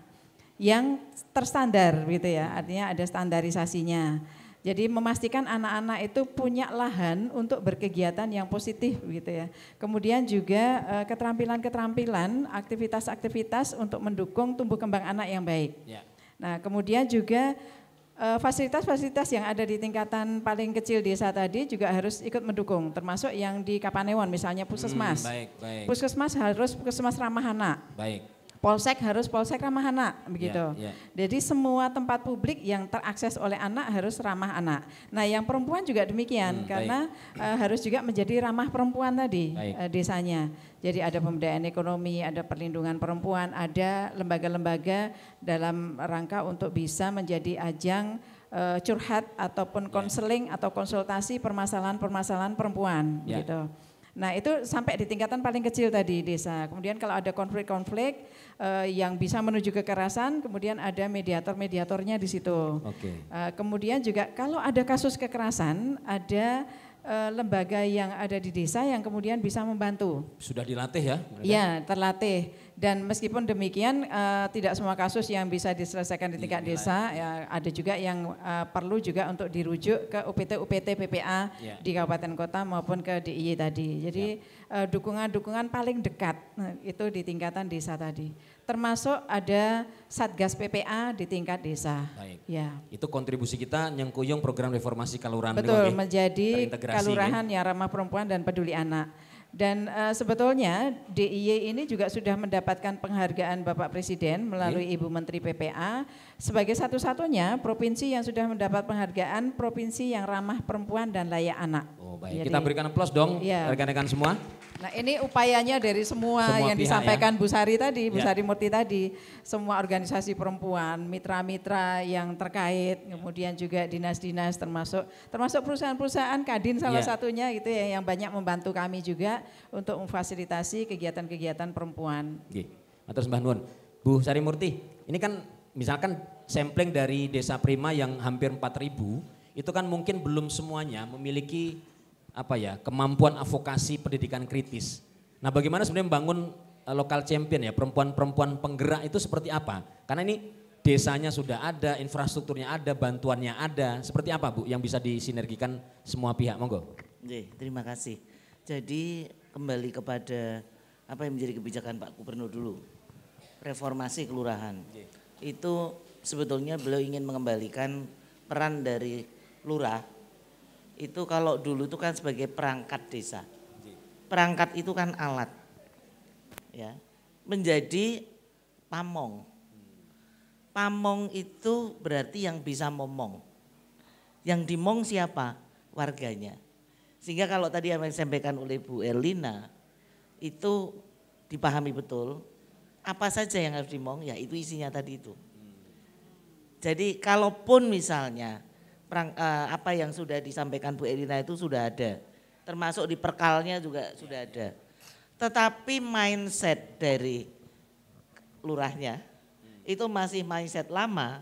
yang terstandar gitu ya, artinya ada standarisasinya. Jadi memastikan anak-anak itu punya lahan untuk berkegiatan yang positif gitu ya. Kemudian juga keterampilan-keterampilan, aktivitas-aktivitas untuk mendukung tumbuh kembang anak yang baik. Ya. Nah, kemudian juga fasilitas-fasilitas yang ada di tingkatan paling kecil desa tadi juga harus ikut mendukung, termasuk yang di Kapanewon misalnya puskesmas. Baik. Puskesmas harus puskesmas ramah anak. Baik. Polsek harus polsek ramah anak begitu. Ya. Jadi semua tempat publik yang terakses oleh anak harus ramah anak. Nah, yang perempuan juga demikian karena harus juga menjadi ramah perempuan tadi desanya. Jadi ada pemberdayaan ekonomi, ada perlindungan perempuan, ada lembaga-lembaga dalam rangka untuk bisa menjadi ajang curhat ataupun konseling atau konsultasi permasalahan-permasalahan perempuan gitu. Nah, itu sampai di tingkatan paling kecil tadi desa. Kemudian kalau ada konflik-konflik yang bisa menuju kekerasan, kemudian ada mediator-mediatornya di situ. Kemudian juga kalau ada kasus kekerasan, ada lembaga yang ada di desa yang kemudian bisa membantu. Sudah dilatih ya? Iya, terlatih. Dan meskipun demikian tidak semua kasus yang bisa diselesaikan di tingkat desa, ya, ada juga yang perlu juga untuk dirujuk ke UPT PPA di kabupaten kota maupun ke DIY tadi. Jadi dukungan-dukungan paling dekat itu di tingkatan desa tadi. Termasuk ada Satgas PPA di tingkat desa. Baik. Ya. Itu kontribusi kita nyengkuyung program reformasi kelurahan. Betul, menjadi terintegrasi, kelurahan yang ramah perempuan dan peduli anak. Dan sebetulnya DIY ini juga sudah mendapatkan penghargaan Bapak Presiden melalui Ibu Menteri PPA sebagai satu-satunya provinsi yang sudah mendapat penghargaan provinsi yang ramah perempuan dan layak anak. Oh baik, kita berikan aplaus dong rekan-rekan semua. Nah, ini upayanya dari semua yang pihak, disampaikan Bu Sari tadi, Bu Sari Murti tadi, semua organisasi perempuan, mitra-mitra yang terkait, kemudian juga dinas-dinas termasuk perusahaan-perusahaan Kadin salah satunya gitu ya, yang banyak membantu kami juga untuk memfasilitasi kegiatan-kegiatan perempuan. Matur sembah nuwun. Bu Sari Murti, ini kan misalkan sampling dari Desa Prima yang hampir 4.000, itu kan mungkin belum semuanya memiliki kemampuan advokasi pendidikan kritis. Nah, bagaimana sebenarnya membangun lokal champion ya, perempuan-perempuan penggerak itu seperti apa? Karena ini desanya sudah ada, infrastrukturnya ada, bantuannya ada. Seperti apa Bu yang bisa disinergikan semua pihak? Monggo. Terima kasih. Jadi kembali kepada apa yang menjadi kebijakan Pak Gubernur dulu. Reformasi kelurahan. Itu sebetulnya beliau ingin mengembalikan peran dari lurah. Itu kalau dulu itu kan sebagai perangkat desa. Perangkat itu kan alat. Ya. Menjadi pamong. Pamong itu berarti yang bisa momong. Yang dimong siapa? Warganya. Sehingga kalau tadi yang disampaikan oleh Bu Erlina itu dipahami betul. Apa saja yang harus dimong? Ya itu isinya tadi itu. Jadi kalaupun misalnya apa yang sudah disampaikan Bu Erlina itu sudah ada. Termasuk di perkalnya juga sudah ada. Tetapi mindset dari lurahnya itu masih mindset lama,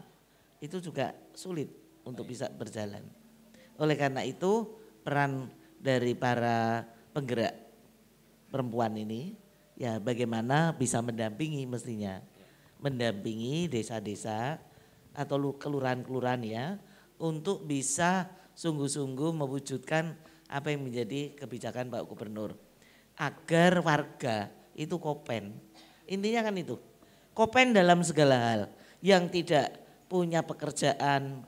itu juga sulit untuk bisa berjalan. Oleh karena itu peran dari para penggerak perempuan ini ya bagaimana bisa mendampingi mestinya. Mendampingi desa-desa atau kelurahan-kelurahan ya untuk bisa sungguh-sungguh mewujudkan apa yang menjadi kebijakan Pak Gubernur. Agar warga itu kopen. Intinya kan itu. Kopen dalam segala hal. Yang tidak punya pekerjaan,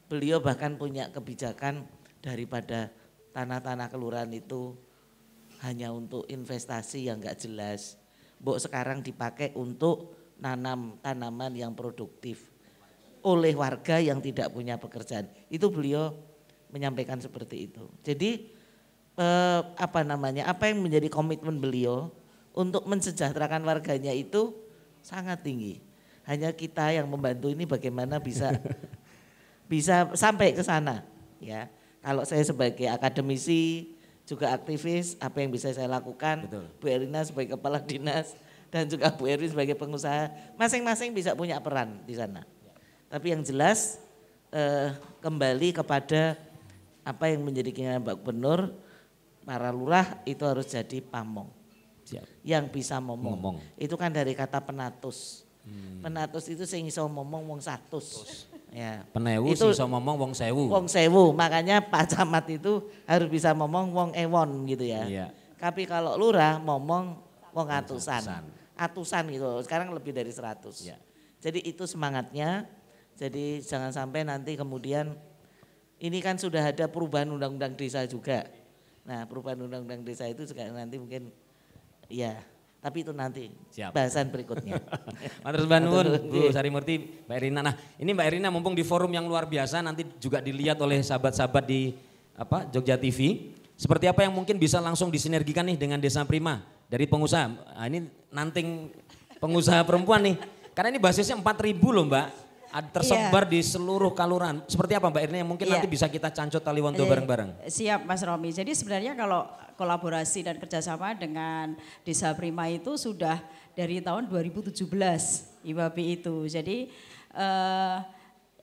beliau bahkan punya kebijakan daripada tanah-tanah kelurahan itu hanya untuk investasi yang enggak jelas. Mbok sekarang dipakai untuk nanam tanaman yang produktif oleh warga yang tidak punya pekerjaan. Itu beliau menyampaikan seperti itu. Jadi apa yang menjadi komitmen beliau untuk mensejahterakan warganya itu sangat tinggi. Hanya kita yang membantu ini bagaimana bisa sampai ke sana ya. Kalau saya sebagai akademisi juga aktivis, apa yang bisa saya lakukan? Betul. Bu Erlina sebagai kepala dinas dan juga Bu Erwin sebagai pengusaha, masing-masing bisa punya peran di sana. Tapi yang jelas kembali kepada apa yang menjadi keinginan Pak Gubernur, para lurah itu harus jadi pamong. Siap. Yang bisa momong. Itu kan dari kata penatus. Penatus itu sing iso momong wong 100. Ya. Penewu sing iso momong wong 1000. Wong 1000, makanya Pak Camat itu harus bisa momong wong ewon gitu ya. Iya. Tapi kalau lurah momong wong atusan. Atusan gitu. Sekarang lebih dari 100. Ya. Jadi itu semangatnya. Jadi jangan sampai nanti kemudian ini kan sudah ada perubahan undang-undang desa juga. Nah perubahan undang-undang desa itu juga nanti mungkin ya, tapi itu nanti bahasan berikutnya. Matur nuwun Bu Sarimurti, Mbak Erina. Nah ini Mbak Erina mumpung di forum yang luar biasa nanti juga dilihat oleh sahabat-sahabat di Jogja TV. Seperti apa yang mungkin bisa langsung disinergikan nih dengan Desa Prima dari pengusaha. Nah, ini nanting pengusaha perempuan nih. Karena ini basisnya 4.000 loh Mbak. Tersebar di seluruh kelurahan. Seperti apa Mbak Erina yang mungkin nanti bisa kita cancot tali wanto bareng-bareng? Siap Mas Romi. Jadi sebenarnya kalau kolaborasi dan kerjasama dengan Desa Prima itu sudah dari tahun 2017 IWAPI itu. Jadi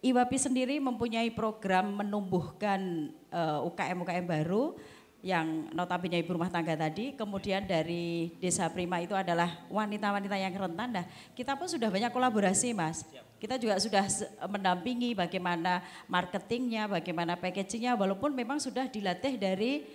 IWAPI sendiri mempunyai program menumbuhkan UKM-UKM baru yang notabene ibu rumah tangga tadi, kemudian dari Desa Prima itu adalah wanita-wanita yang rentan. Nah, kita pun sudah banyak kolaborasi Mas. Kita juga sudah mendampingi bagaimana marketingnya, bagaimana packagingnya, walaupun memang sudah dilatih dari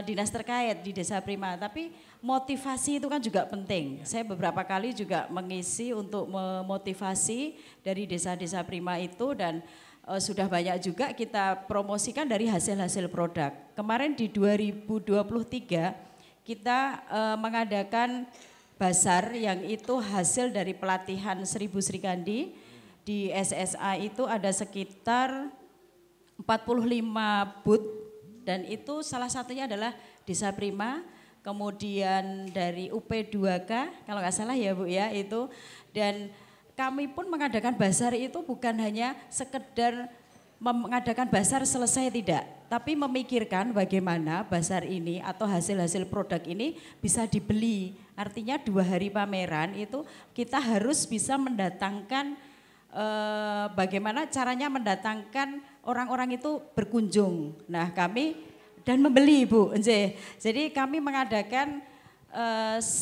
dinas terkait di Desa Prima. Tapi motivasi itu kan juga penting. Saya beberapa kali juga mengisi untuk memotivasi dari desa-desa Prima itu dan sudah banyak juga kita promosikan dari hasil-hasil produk. Kemarin di 2023 kita mengadakan basar yang itu hasil dari pelatihan 1000 Srikandi. Di SSA itu ada sekitar 45 booth dan itu salah satunya adalah Desa Prima, kemudian dari UP2K kalau nggak salah ya Bu ya itu, dan kami pun mengadakan basar itu bukan hanya sekedar mengadakan basar selesai tidak, tapi memikirkan bagaimana basar ini atau hasil-hasil produk ini bisa dibeli. Artinya 2 hari pameran itu kita harus bisa mendatangkan bagaimana caranya mendatangkan orang-orang itu berkunjung. Nah kami dan membeli Bu. Jadi kami mengadakan 1000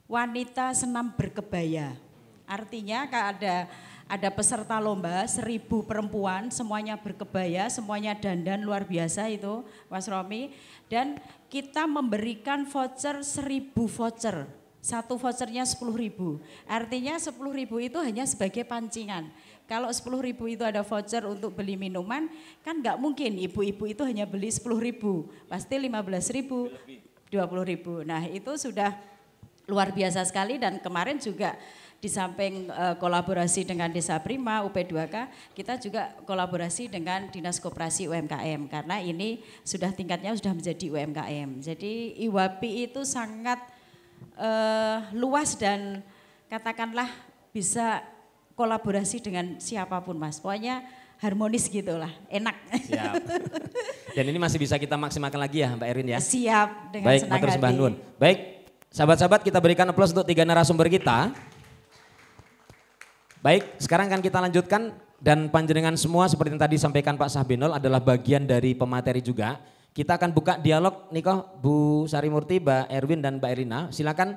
wanita senam berkebaya. Artinya ada peserta lomba 1.000 perempuan, semuanya berkebaya, semuanya dandan luar biasa itu Mas Romi. Dan kita memberikan voucher 1.000 voucher, satu vouchernya 10.000. Artinya 10.000 itu hanya sebagai pancingan. Kalau 10.000 itu ada voucher untuk beli minuman, kan nggak mungkin ibu-ibu itu hanya beli 10.000, pasti 15.000, 20.000. Nah itu sudah luar biasa sekali dan kemarin juga di samping kolaborasi dengan Desa Prima, UP2K, kita juga kolaborasi dengan Dinas Koperasi UMKM karena ini sudah tingkatnya sudah menjadi UMKM. Jadi IWAPI itu sangat luas dan katakanlah bisa kolaborasi dengan siapapun Mas. Pokoknya harmonis gitulah, enak. Siap. Dan ini masih bisa kita maksimalkan lagi ya Mbak Erin ya? Siap, dengan baik, senang hati. Baik, sahabat-sahabat kita berikan aplaus untuk 3 narasumber kita. Baik, sekarang kan kita lanjutkan dan panjenengan semua seperti yang tadi sampaikan Pak Sahbinol adalah bagian dari pemateri juga. Kita akan buka dialog nih kok Bu Sarimurti, Mbak Erwin dan Mbak Erina. Silakan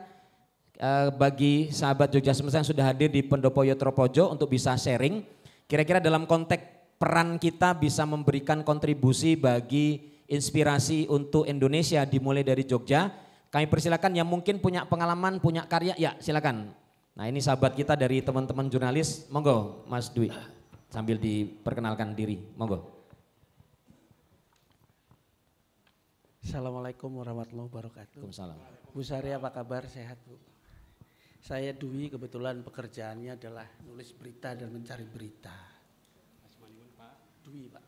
bagi sahabat Jogja Semesta yang sudah hadir di Pendopo Yotropojo untuk bisa sharing. Kira-kira dalam konteks peran kita bisa memberikan kontribusi bagi inspirasi untuk Indonesia dimulai dari Jogja. Kami persilakan yang mungkin punya pengalaman, punya karya, ya silakan. Nah ini sahabat kita dari teman-teman jurnalis, monggo Mas Dwi sambil diperkenalkan diri, monggo. Assalamualaikum warahmatullahi wabarakatuh. Waalaikumsalam. Bu Sari apa kabar, sehat Bu? Saya Dwi, kebetulan pekerjaannya adalah nulis berita dan mencari berita. Dwi Pak.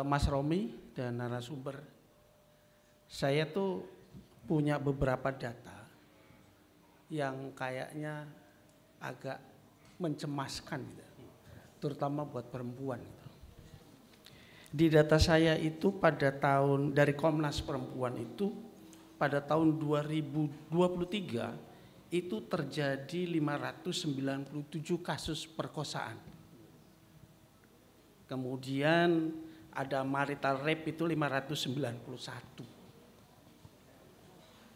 Mas Romi dan narasumber, saya tuh punya beberapa data yang kayaknya agak mencemaskan gitu, terutama buat perempuan gitu. Di data saya itu pada tahun dari Komnas Perempuan itu pada tahun 2023 itu terjadi 597 kasus perkosaan. Kemudian ada marital rape itu 591.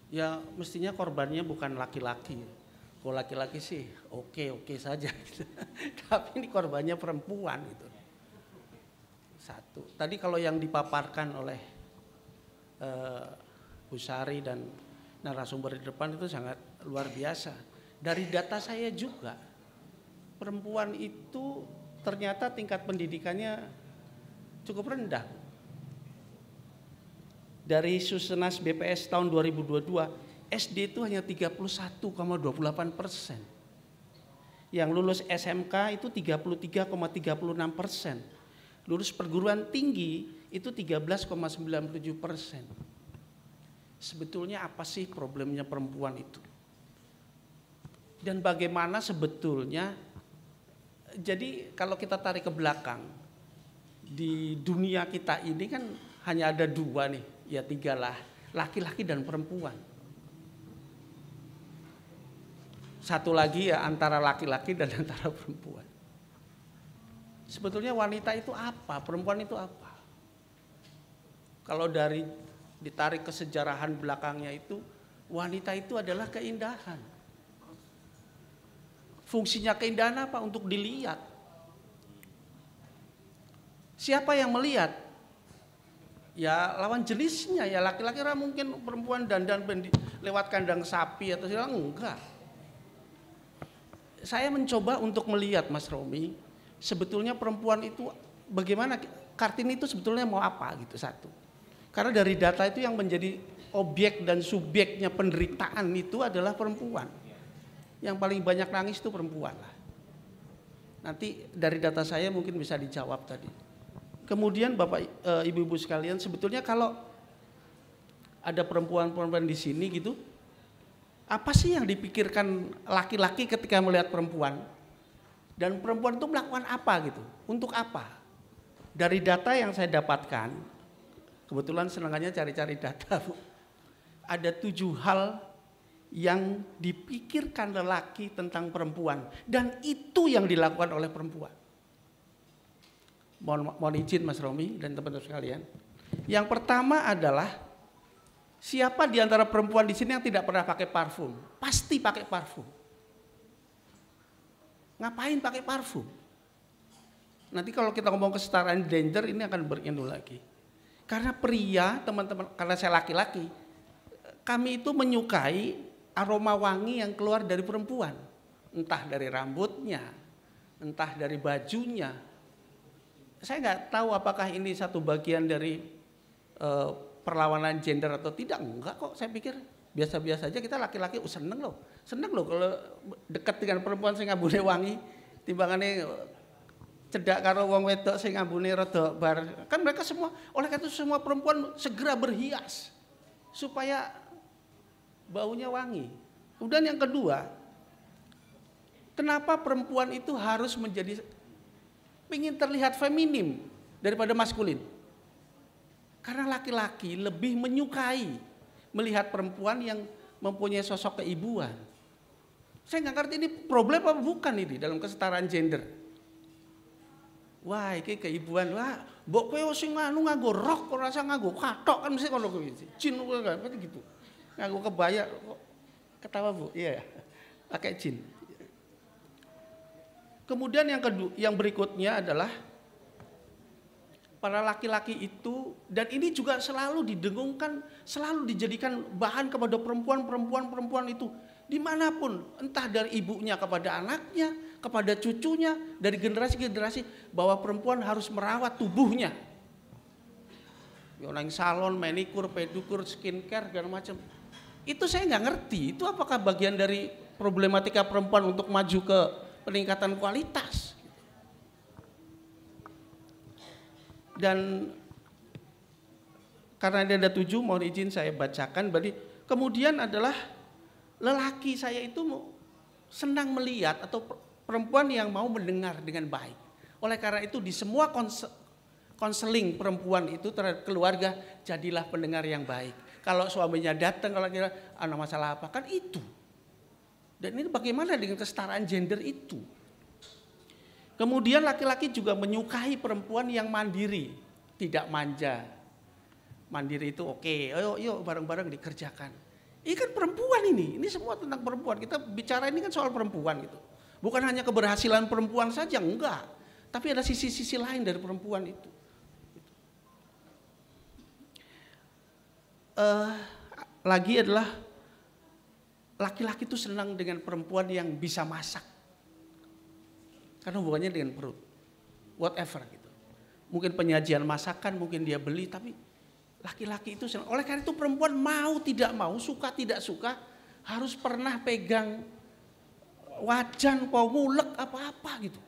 Ya mestinya korbannya bukan laki-laki. Kalau laki-laki sih oke saja gitu. Tapi ini korbannya perempuan gitu. Satu. Tadi kalau yang dipaparkan oleh Bu Sari dan narasumber di depan itu sangat luar biasa. Dari data saya juga, perempuan itu ternyata tingkat pendidikannya cukup rendah. Dari Susenas BPS tahun 2022, SD itu hanya 31,28%. Yang lulus SMK itu 33,36%. Lulus perguruan tinggi itu 13,97%. Sebetulnya apa sih problemnya perempuan itu? Dan bagaimana sebetulnya, jadi kalau kita tarik ke belakang, di dunia kita ini kan hanya ada dua nih, ya tiga lah, laki-laki dan perempuan. Satu lagi ya antara laki-laki dan antara perempuan. Sebetulnya wanita itu apa, perempuan itu apa? Kalau dari ditarik kesejarahan belakangnya itu, wanita itu adalah keindahan. Fungsinya keindahan apa? Untuk dilihat. Siapa yang melihat? Ya lawan jenisnya, ya laki-laki mungkin perempuan dandan lewat kandang sapi atau segala, enggak. Saya mencoba untuk melihat Mas Romi, sebetulnya perempuan itu bagaimana, Kartini itu sebetulnya mau apa gitu, satu. Karena dari data itu yang menjadi objek dan subjeknya penderitaan itu adalah perempuan. Yang paling banyak nangis itu perempuan lah. Nanti dari data saya mungkin bisa dijawab tadi. Kemudian Bapak Ibu-ibu sekalian, sebetulnya kalau ada perempuan-perempuan di sini gitu, apa sih yang dipikirkan laki-laki ketika melihat perempuan? Dan perempuan itu melakukan apa gitu? Untuk apa? Dari data yang saya dapatkan, kebetulan senangannya cari-cari data, Bu. Ada 7 hal yang dipikirkan lelaki tentang perempuan, dan itu yang dilakukan oleh perempuan. Mohon izin Mas Romi dan teman-teman sekalian. Yang pertama adalah, siapa di antara perempuan di sini yang tidak pernah pakai parfum? Pasti pakai parfum. Ngapain pakai parfum? Nanti kalau kita ngomong kesetaraan gender ini akan berinu lagi. Karena pria, teman-teman, karena saya laki-laki, kami itu menyukai aroma wangi yang keluar dari perempuan. Entah dari rambutnya, entah dari bajunya. Saya nggak tahu apakah ini satu bagian dari perlawanan gender atau tidak. Enggak kok, saya pikir biasa-biasa aja. Kita laki-laki seneng loh kalau dekat dengan perempuan sing ambune wangi timbangane cedak karo wong wedok sing ambune rada bar. Kan mereka semua, oleh karena itu semua perempuan segera berhias supaya baunya wangi. Kemudian yang kedua, kenapa perempuan itu harus menjadi ingin terlihat feminim daripada maskulin? Karena laki-laki lebih menyukai melihat perempuan yang mempunyai sosok keibuan. Saya nggak ngerti ini problem apa bukan ini dalam kesetaraan gender. Wah, ini keibuan. Wah, mbok kowe sing nganggo rok kok rasa nganggo kathok kan mesti kono kuwi. Jin kowe kan gitu. Nganggo kebaya kok ketawa, Bu. Iya. Pakai jin. Kemudian yang kedua, yang berikutnya adalah para laki-laki itu, dan ini juga selalu didengungkan, selalu dijadikan bahan kepada perempuan itu dimanapun, entah dari ibunya kepada anaknya, kepada cucunya, dari generasi ke generasi, bahwa perempuan harus merawat tubuhnya. Yang salon, manikur, pedikur, skincare, segala macam. Itu saya nggak ngerti, itu apakah bagian dari problematika perempuan untuk maju ke peningkatan kualitas. Dan karena ada 7, mohon izin saya bacakan. Berarti kemudian adalah lelaki saya itu senang melihat atau perempuan yang mau mendengar dengan baik. Oleh karena itu di semua konseling perempuan itu terhadap keluarga, jadilah pendengar yang baik. Kalau suaminya datang, kalau kira ada masalah apa, kan itu. Dan ini bagaimana dengan kesetaraan gender itu? Kemudian laki-laki juga menyukai perempuan yang mandiri, tidak manja. Mandiri itu oke, yuk bareng-bareng dikerjakan. Ini kan perempuan ini semua tentang perempuan. Kita bicara ini kan soal perempuan gitu. Bukan hanya keberhasilan perempuan saja, enggak. Tapi ada sisi-sisi lain dari perempuan itu. Lagi adalah laki-laki itu senang dengan perempuan yang bisa masak. Karena hubungannya dengan perut, whatever gitu. Mungkin penyajian masakan, mungkin dia beli, tapi laki-laki itu senang. Oleh karena itu perempuan mau tidak mau, suka tidak suka, harus pernah pegang wajan, ngulek apa-apa gitu.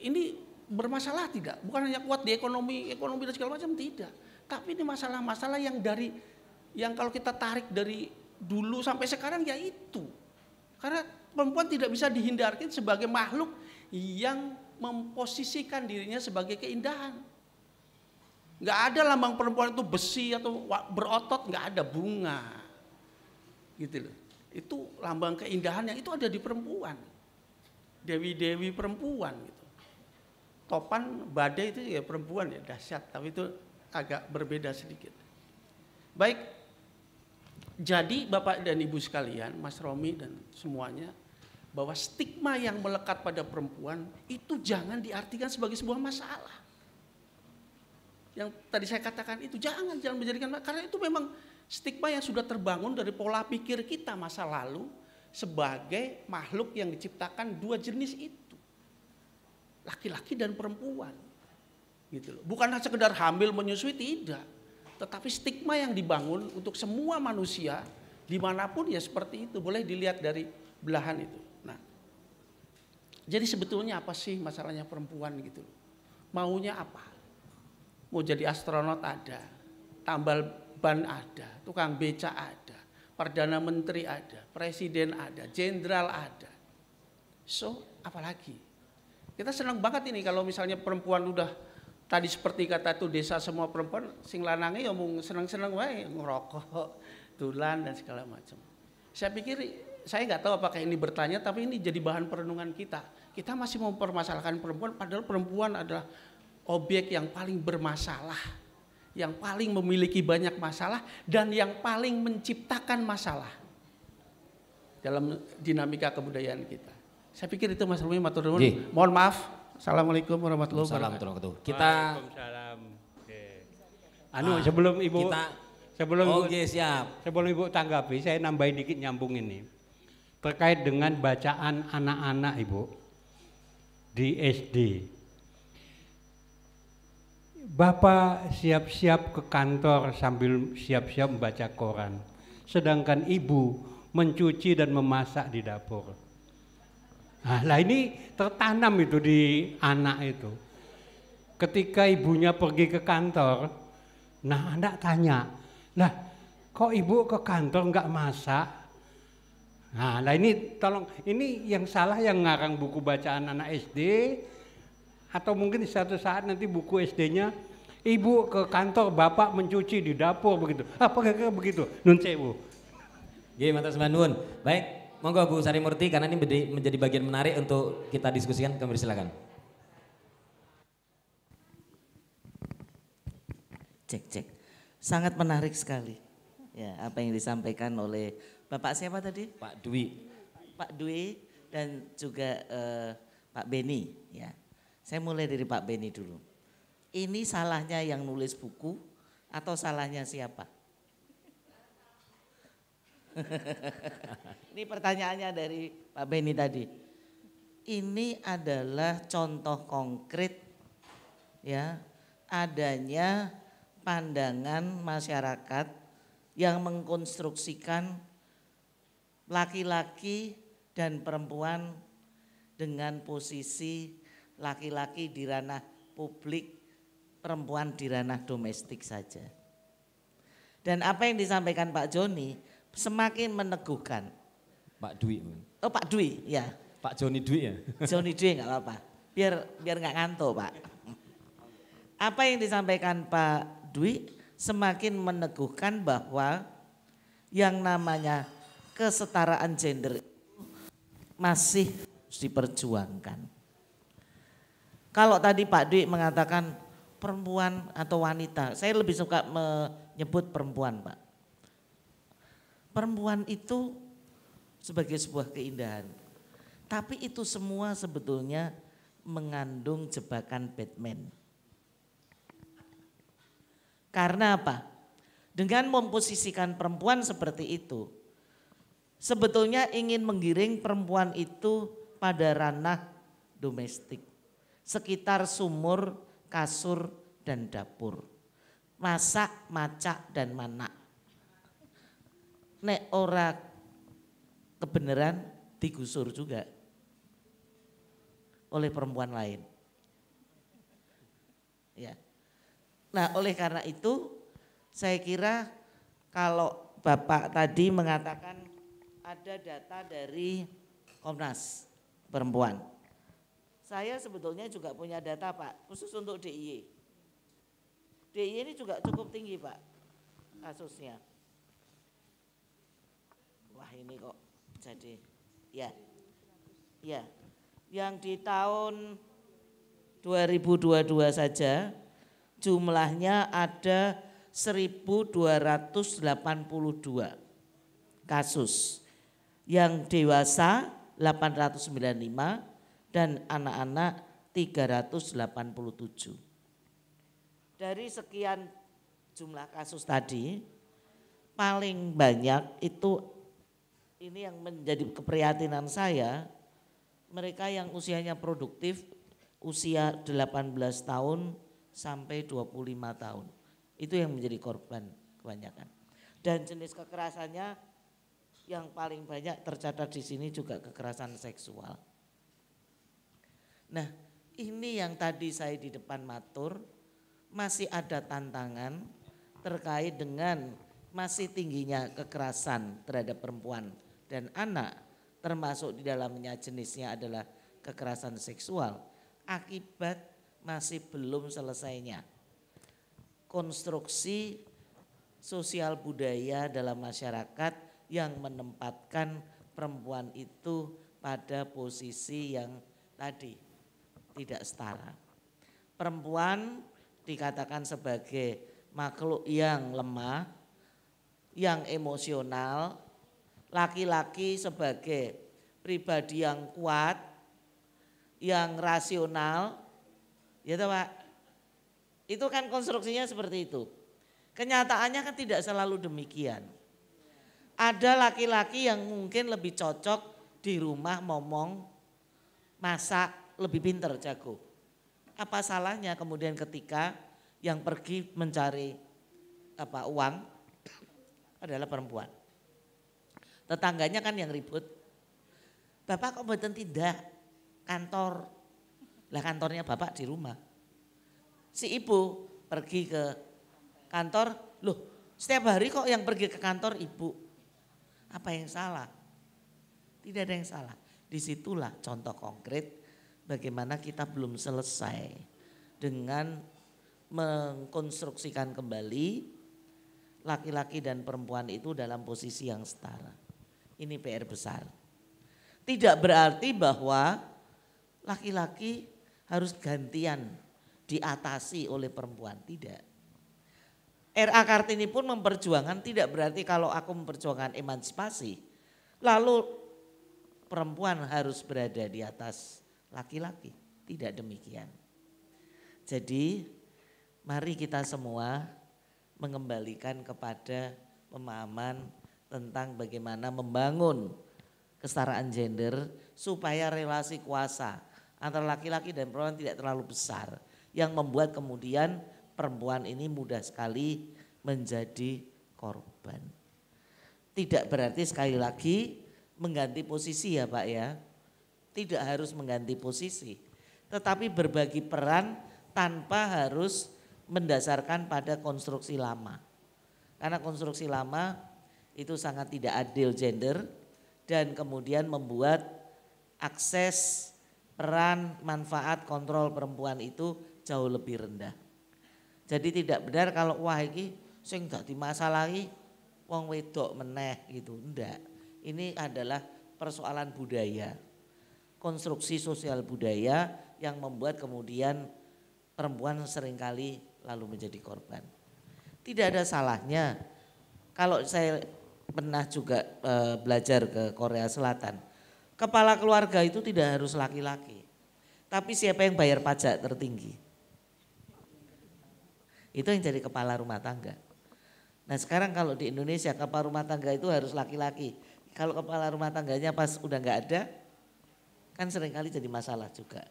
Ini bermasalah tidak? Bukan hanya kuat di ekonomi dan segala macam, tidak. Tapi ini masalah-masalah yang kalau kita tarik dari dulu sampai sekarang ya itu. Karena perempuan tidak bisa dihindarkan sebagai makhluk yang memposisikan dirinya sebagai keindahan. Nggak ada lambang perempuan itu besi atau berotot, nggak ada, bunga. Gitu loh. Itu lambang keindahan yang itu ada di perempuan. Dewi-dewi perempuan gitu. Topan, badai itu ya perempuan ya, dahsyat, tapi itu agak berbeda sedikit. Baik, jadi Bapak dan Ibu sekalian, Mas Romi dan semuanya, bahwa stigma yang melekat pada perempuan itu jangan diartikan sebagai sebuah masalah. Yang tadi saya katakan itu jangan menjadikan, karena itu memang stigma yang sudah terbangun dari pola pikir kita masa lalu sebagai makhluk yang diciptakan dua jenis itu, laki-laki dan perempuan, gitu loh. Bukan hanya sekedar hamil menyusui, tidak, tetapi stigma yang dibangun untuk semua manusia dimanapun ya seperti itu, boleh dilihat dari belahan itu. Nah, jadi sebetulnya apa sih masalahnya perempuan gitu loh? Maunya apa? Mau jadi astronot ada, tambal ban ada, tukang beca ada, perdana menteri ada, presiden ada, jenderal ada. So, apalagi? Kita senang banget ini kalau misalnya perempuan udah tadi seperti kata itu desa semua perempuan, sing lanange ya mung seneng-seneng wae ngerokok, tulan dan segala macam. Saya pikir, saya nggak tahu apakah ini bertanya, tapi ini jadi bahan perenungan kita. Kita masih mempermasalahkan perempuan, padahal perempuan adalah objek yang paling bermasalah, yang paling memiliki banyak masalah, dan yang paling menciptakan masalah dalam dinamika kebudayaan kita. Saya pikir itu Mas Romi, matur nuwun. Nggih. Mohon maaf. Assalamualaikum warahmatullahi Salam wabarakatuh. Kita Waalaikumsalam. Sebelum Ibu siap. sebelum Ibu tanggapi, saya nambahin dikit nyambung ini. Terkait dengan bacaan anak-anak Ibu di SD. Bapak siap-siap ke kantor sambil siap-siap membaca koran. Sedangkan Ibu mencuci dan memasak di dapur. Nah, ini tertanam itu di anak itu. Ketika ibunya pergi ke kantor, nah anak tanya, lah kok ibu ke kantor nggak masak? Nah ini tolong, ini yang salah yang ngarang buku bacaan anak SD, atau mungkin suatu saat nanti buku SD-nya, ibu ke kantor, bapak mencuci di dapur begitu. Apa kira-kira begitu? Nun sewu. Nggih, matur sembah nuwun. Baik. Monggo Bu Sari Murti karena ini menjadi bagian menarik untuk kita diskusikan, kami silakan. Cek. Sangat menarik sekali. Ya, apa yang disampaikan oleh Bapak siapa tadi? Pak Dwi. Pak Dwi dan juga Pak Beni. Ya, saya mulai dari Pak Beni dulu. Ini salahnya yang nulis buku atau salahnya siapa? Ini pertanyaannya dari Pak Beni tadi. Ini adalah contoh konkret ya adanya pandangan masyarakat yang mengkonstruksikan laki-laki dan perempuan dengan posisi laki-laki di ranah publik, perempuan di ranah domestik saja. Dan apa yang disampaikan Pak Joni semakin meneguhkan. Pak Dwi. Oh Pak Dwi, ya. Pak Joni Dwi ya. Joni Dwi nggak apa-apa. Biar nggak ngantuk Pak. Apa yang disampaikan Pak Dwi semakin meneguhkan bahwa yang namanya kesetaraan gender masih diperjuangkan. Kalau tadi Pak Dwi mengatakan perempuan atau wanita, saya lebih suka menyebut perempuan Pak. Perempuan itu sebagai sebuah keindahan. Tapi itu semua sebetulnya mengandung jebakan Batman. Karena apa? Dengan memposisikan perempuan seperti itu, sebetulnya ingin menggiring perempuan itu pada ranah domestik. Sekitar sumur, kasur, dan dapur. Masak, macak, dan manak. Nek ora kebenaran digusur juga oleh perempuan lain. Ya. Nah, oleh karena itu saya kira kalau Bapak tadi mengatakan ada data dari Komnas Perempuan. Saya sebetulnya juga punya data Pak, khusus untuk DIY. DIY ini juga cukup tinggi Pak kasusnya. Wah ini kok jadi ya yang di tahun 2022 saja jumlahnya ada 1.282 kasus, yang dewasa 895 dan anak-anak 387. Dari sekian jumlah kasus tadi paling banyak itu, ini yang menjadi keprihatinan saya, mereka yang usianya produktif, usia 18 tahun sampai 25 tahun. Itu yang menjadi korban kebanyakan. Dan jenis kekerasannya yang paling banyak tercatat di sini juga kekerasan seksual. Nah, ini yang tadi saya di depan matur, masih ada tantangan terkait dengan masih tingginya kekerasan terhadap perempuan dan anak, termasuk di dalamnya jenisnya adalah kekerasan seksual, akibat masih belum selesainya konstruksi sosial budaya dalam masyarakat yang menempatkan perempuan itu pada posisi yang tadi tidak setara. Perempuan dikatakan sebagai makhluk yang lemah, yang emosional, laki-laki sebagai pribadi yang kuat, yang rasional, ya toh Pak. Itu kan konstruksinya seperti itu. Kenyataannya kan tidak selalu demikian. Ada laki-laki yang mungkin lebih cocok di rumah ngomong, masak, lebih pinter, jago. Apa salahnya kemudian ketika yang pergi mencari uang adalah perempuan. Tetangganya kan yang ribut. Bapak kok mboten tidak kantor. Lah kantornya bapak di rumah. Si ibu pergi ke kantor, loh setiap hari kok yang pergi ke kantor ibu. Apa yang salah? Tidak ada yang salah. Disitulah contoh konkret bagaimana kita belum selesai dengan mengkonstruksikan kembali laki-laki dan perempuan itu dalam posisi yang setara. Ini PR besar. Tidak berarti bahwa laki-laki harus gantian diatasi oleh perempuan, tidak. R.A. Kartini pun memperjuangkan, tidak berarti kalau aku memperjuangkan emansipasi, lalu perempuan harus berada di atas laki-laki. Tidak demikian. Jadi mari kita semua mengembalikan kepada pemahaman tentang bagaimana membangun kesetaraan gender supaya relasi kuasa antara laki-laki dan perempuan tidak terlalu besar yang membuat kemudian perempuan ini mudah sekali menjadi korban. Tidak berarti sekali lagi mengganti posisi ya Pak ya. Tidak harus mengganti posisi. Tetapi berbagi peran tanpa harus mendasarkan pada konstruksi lama. Karena konstruksi lama itu sangat tidak adil gender dan kemudian membuat akses peran, manfaat, kontrol perempuan itu jauh lebih rendah. Jadi tidak benar kalau wah iki sing dadi masalahi wong wedok meneh gitu. Enggak. Ini adalah persoalan budaya. Konstruksi sosial budaya yang membuat kemudian perempuan seringkali lalu menjadi korban. Tidak ada salahnya kalau saya pernah juga belajar ke Korea Selatan. Kepala keluarga itu tidak harus laki-laki. Tapi siapa yang bayar pajak tertinggi? Itu yang jadi kepala rumah tangga. Nah sekarang kalau di Indonesia kepala rumah tangga itu harus laki-laki. Kalau kepala rumah tangganya pas udah nggak ada, kan seringkali jadi masalah juga.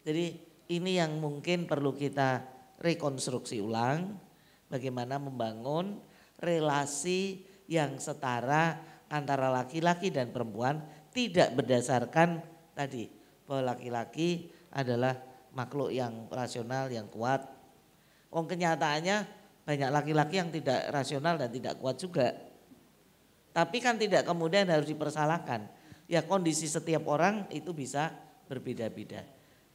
Jadi ini yang mungkin perlu kita rekonstruksi ulang, bagaimana membangun relasi yang setara antara laki-laki dan perempuan, tidak berdasarkan tadi bahwa laki-laki adalah makhluk yang rasional, yang kuat. Kenyataannya banyak laki-laki yang tidak rasional dan tidak kuat juga. Tapi kan tidak kemudian harus dipersalahkan. Ya kondisi setiap orang itu bisa berbeda-beda.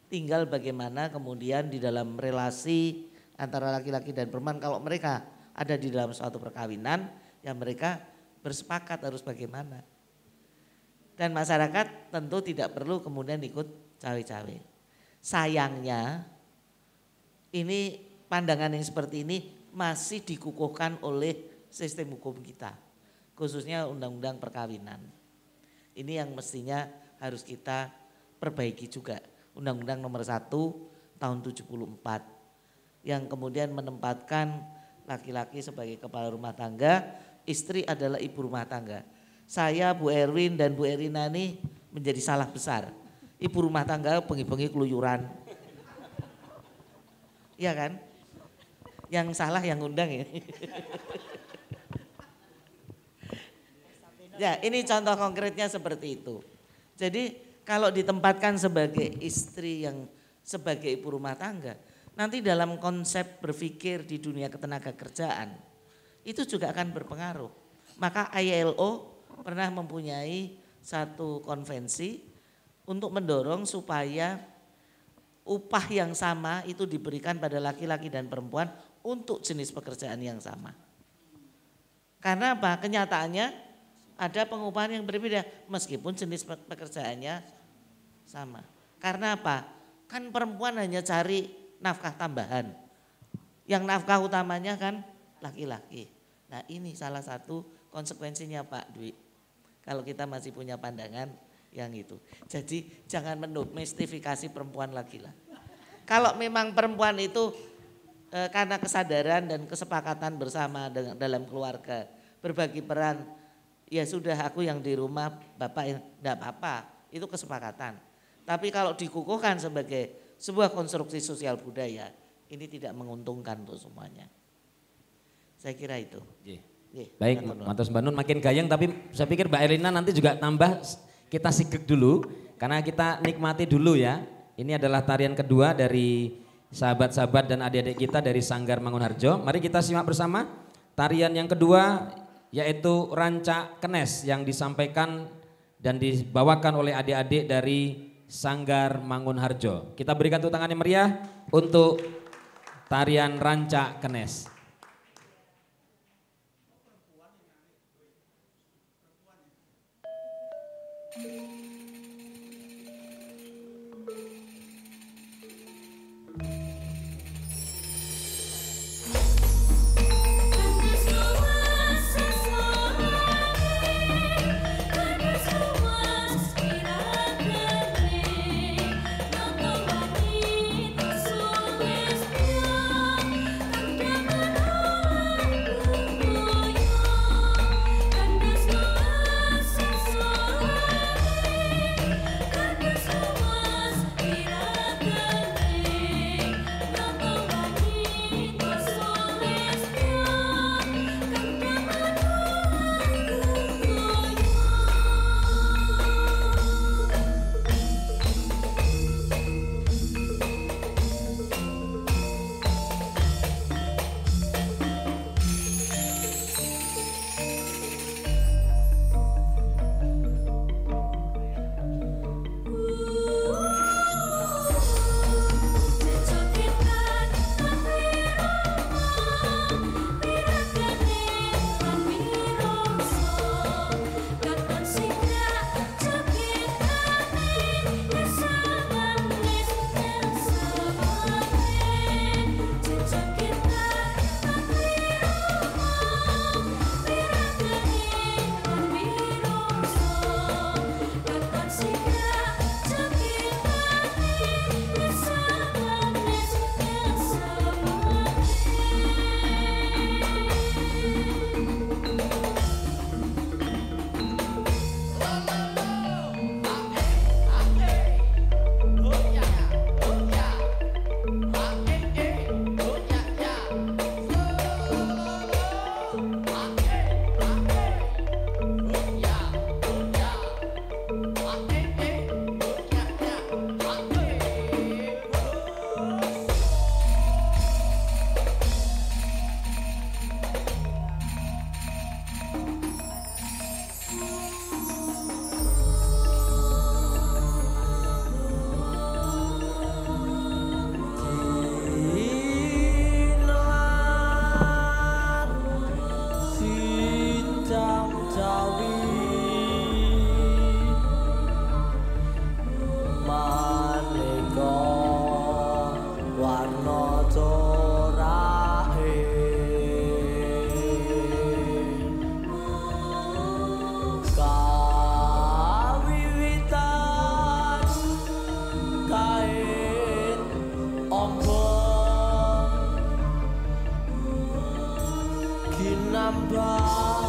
Tinggal bagaimana kemudian di dalam relasi antara laki-laki dan perempuan kalau mereka ada di dalam suatu perkawinan, ya mereka bersepakat harus bagaimana. Dan masyarakat tentu tidak perlu kemudian ikut cawe-cawe. Sayangnya ini pandangan yang seperti ini masih dikukuhkan oleh sistem hukum kita, khususnya undang-undang perkawinan. Ini yang mestinya harus kita perbaiki juga. Undang-undang nomor 1 tahun 74 yang kemudian menempatkan laki-laki sebagai kepala rumah tangga, istri adalah ibu rumah tangga. Saya, Bu Erwin dan Bu Erina ini menjadi salah besar. Ibu rumah tangga bengi-bengi keluyuran. Iya kan? Yang salah yang undang ya. Ya ini contoh konkretnya seperti itu. Jadi kalau ditempatkan sebagai istri yang sebagai ibu rumah tangga, nanti dalam konsep berpikir di dunia ketenaga kerjaan itu juga akan berpengaruh. Maka ILO pernah mempunyai satu konvensi untuk mendorong supaya upah yang sama itu diberikan pada laki-laki dan perempuan untuk jenis pekerjaan yang sama. Karena apa? Kenyataannya ada pengupahan yang berbeda meskipun jenis pekerjaannya sama. Karena apa? Kan perempuan hanya cari nafkah tambahan. Yang nafkah utamanya kan laki-laki. Nah ini salah satu konsekuensinya Pak Dwi. Kalau kita masih punya pandangan yang itu. Jadi jangan mendomestifikasi perempuan lagi lah. Kalau memang perempuan itu karena kesadaran dan kesepakatan bersama dalam keluarga, berbagi peran, ya sudah aku yang di rumah, bapak yang enggak apa-apa, itu kesepakatan. Tapi kalau dikukuhkan sebagai sebuah konstruksi sosial budaya, ini tidak menguntungkan untuk semuanya. Saya kira itu. Baik, Matur Mbak Nun makin gayeng, tapi saya pikir Mbak Erlina nanti juga tambah, kita sigek dulu karena kita nikmati dulu ya. Ini adalah tarian kedua dari sahabat-sahabat dan adik-adik kita dari Sanggar Mangunharjo. Mari kita simak bersama tarian yang kedua, yaitu Rancak Kenes yang disampaikan dan dibawakan oleh adik-adik dari Sanggar Mangunharjo. Kita berikan tepuk tangan yang meriah untuk tarian Rancak Kenes.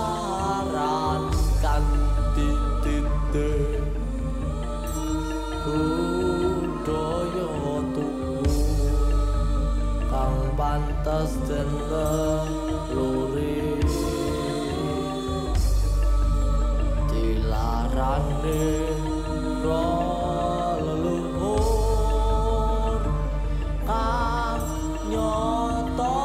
Ginambaran kanthi titik budaya tuku kang pantes den leluri dilarane leluhur kang nyata.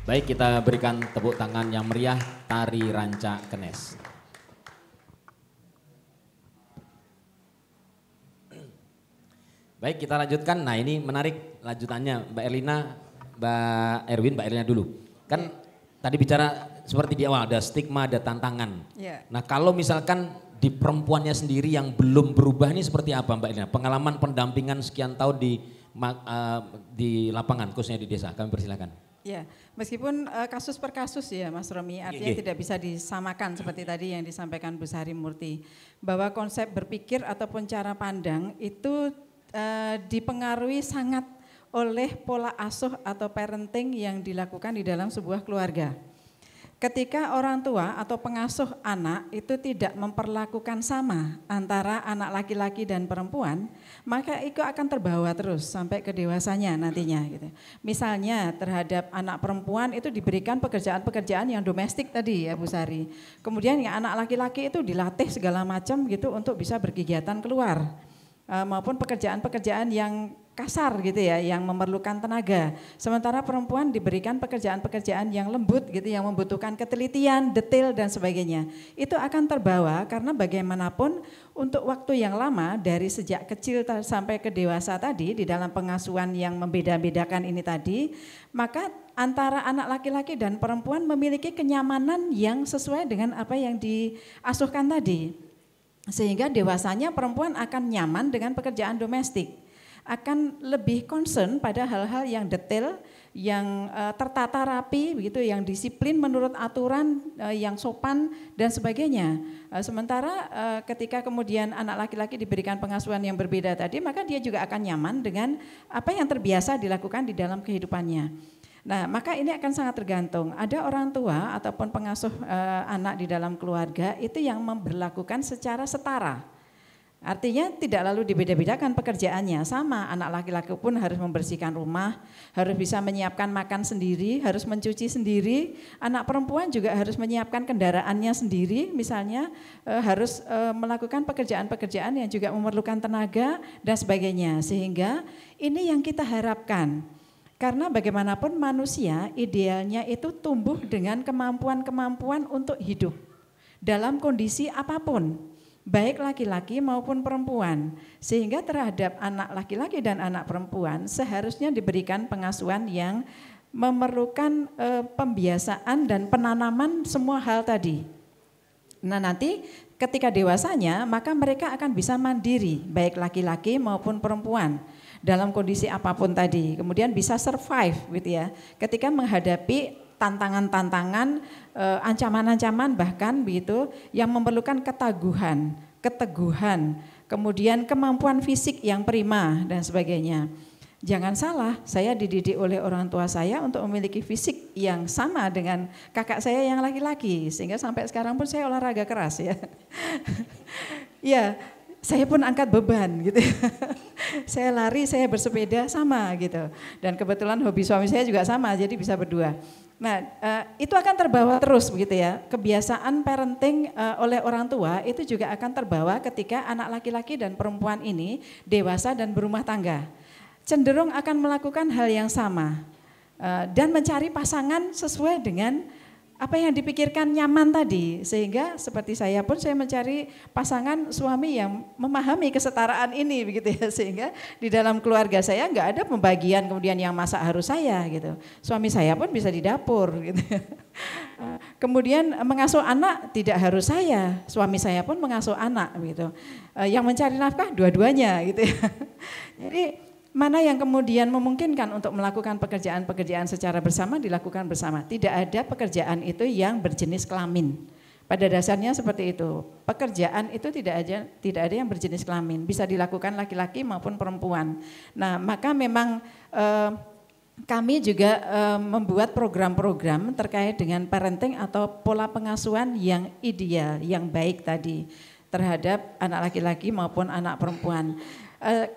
Baik, kita berikan tepuk tangan yang meriah tari Ranca Kenes. Baik, kita lanjutkan. Nah, ini menarik lanjutannya, Mbak Erlina, Mbak Erwin, Mbak Erlina dulu. Kan tadi bicara seperti di awal ada stigma, ada tantangan. Ya. Nah, kalau misalkan di perempuannya sendiri yang belum berubah ini seperti apa, Mbak Erlina? Pengalaman pendampingan sekian tahun di lapangan, khususnya di desa. Kami persilakan. Ya, meskipun kasus per kasus ya Mas Romi, artinya tidak bisa disamakan seperti tadi yang disampaikan Bu Sari Murti. Bahwa konsep berpikir ataupun cara pandang itu dipengaruhi sangat oleh pola asuh atau parenting yang dilakukan di dalam sebuah keluarga. Ketika orang tua atau pengasuh anak itu tidak memperlakukan sama antara anak laki-laki dan perempuan, maka itu akan terbawa terus sampai ke dewasanya nantinya. Gitu. Misalnya terhadap anak perempuan itu diberikan pekerjaan-pekerjaan yang domestik tadi ya Bu Sari. Kemudian yang anak laki-laki itu dilatih segala macam gitu untuk bisa berkegiatan keluar. Maupun pekerjaan-pekerjaan yang kasar gitu ya, yang memerlukan tenaga. Sementara perempuan diberikan pekerjaan-pekerjaan yang lembut gitu, yang membutuhkan ketelitian, detail dan sebagainya. Itu akan terbawa karena bagaimanapun untuk waktu yang lama dari sejak kecil sampai ke dewasa tadi di dalam pengasuhan yang membeda-bedakan ini tadi, maka antara anak laki-laki dan perempuan memiliki kenyamanan yang sesuai dengan apa yang diasuhkan tadi. Sehingga dewasanya perempuan akan nyaman dengan pekerjaan domestik, akan lebih concern pada hal-hal yang detail, yang tertata rapi, begitu, yang disiplin menurut aturan, yang sopan dan sebagainya. Sementara ketika kemudian anak laki-laki diberikan pengasuhan yang berbeda tadi, maka dia juga akan nyaman dengan apa yang terbiasa dilakukan di dalam kehidupannya. Nah, maka ini akan sangat tergantung. Ada orang tua ataupun pengasuh anak di dalam keluarga itu yang memberlakukan secara setara. Artinya tidak lalu dibeda-bedakan pekerjaannya. Sama, anak laki-laki pun harus membersihkan rumah, harus bisa menyiapkan makan sendiri, harus mencuci sendiri. Anak perempuan juga harus menyiapkan kendaraannya sendiri, misalnya harus melakukan pekerjaan-pekerjaan yang juga memerlukan tenaga dan sebagainya. Sehingga ini yang kita harapkan. Karena bagaimanapun manusia idealnya itu tumbuh dengan kemampuan-kemampuan untuk hidup dalam kondisi apapun, baik laki-laki maupun perempuan. Sehingga terhadap anak laki-laki dan anak perempuan seharusnya diberikan pengasuhan yang memerlukan pembiasaan dan penanaman semua hal tadi. Nah, nanti ketika dewasanya maka mereka akan bisa mandiri, baik laki-laki maupun perempuan. Dalam kondisi apapun tadi, kemudian bisa survive gitu ya, ketika menghadapi tantangan-tantangan, ancaman-ancaman bahkan begitu yang memerlukan keteguhan, kemudian kemampuan fisik yang prima dan sebagainya. Jangan salah, saya dididik oleh orang tua saya untuk memiliki fisik yang sama dengan kakak saya yang laki-laki, sehingga sampai sekarang pun saya olahraga keras ya. Ya. Saya pun angkat beban gitu. Saya lari, saya bersepeda sama gitu. Dan kebetulan hobi suami saya juga sama, jadi bisa berdua. Nah, itu akan terbawa terus begitu ya. Kebiasaan parenting oleh orang tua itu juga akan terbawa ketika anak laki-laki dan perempuan ini dewasa dan berumah tangga. Cenderung akan melakukan hal yang sama dan mencari pasangan sesuai dengan apa yang dipikirkan nyaman tadi, sehingga seperti saya pun saya mencari pasangan suami yang memahami kesetaraan ini begitu ya, sehingga di dalam keluarga saya nggak ada pembagian kemudian yang masak harus saya gitu, suami saya pun bisa di dapur gitu. Kemudian mengasuh anak tidak harus saya, suami saya pun mengasuh anak gitu, yang mencari nafkah dua-duanya gitu ya. Jadi mana yang kemudian memungkinkan untuk melakukan pekerjaan-pekerjaan secara bersama dilakukan bersama. Tidak ada pekerjaan itu yang berjenis kelamin. Pada dasarnya seperti itu. Pekerjaan itu tidak ada yang berjenis kelamin. Bisa dilakukan laki-laki maupun perempuan. Nah, maka memang kami juga membuat program-program terkait dengan parenting atau pola pengasuhan yang ideal, yang baik tadi terhadap anak laki-laki maupun anak perempuan.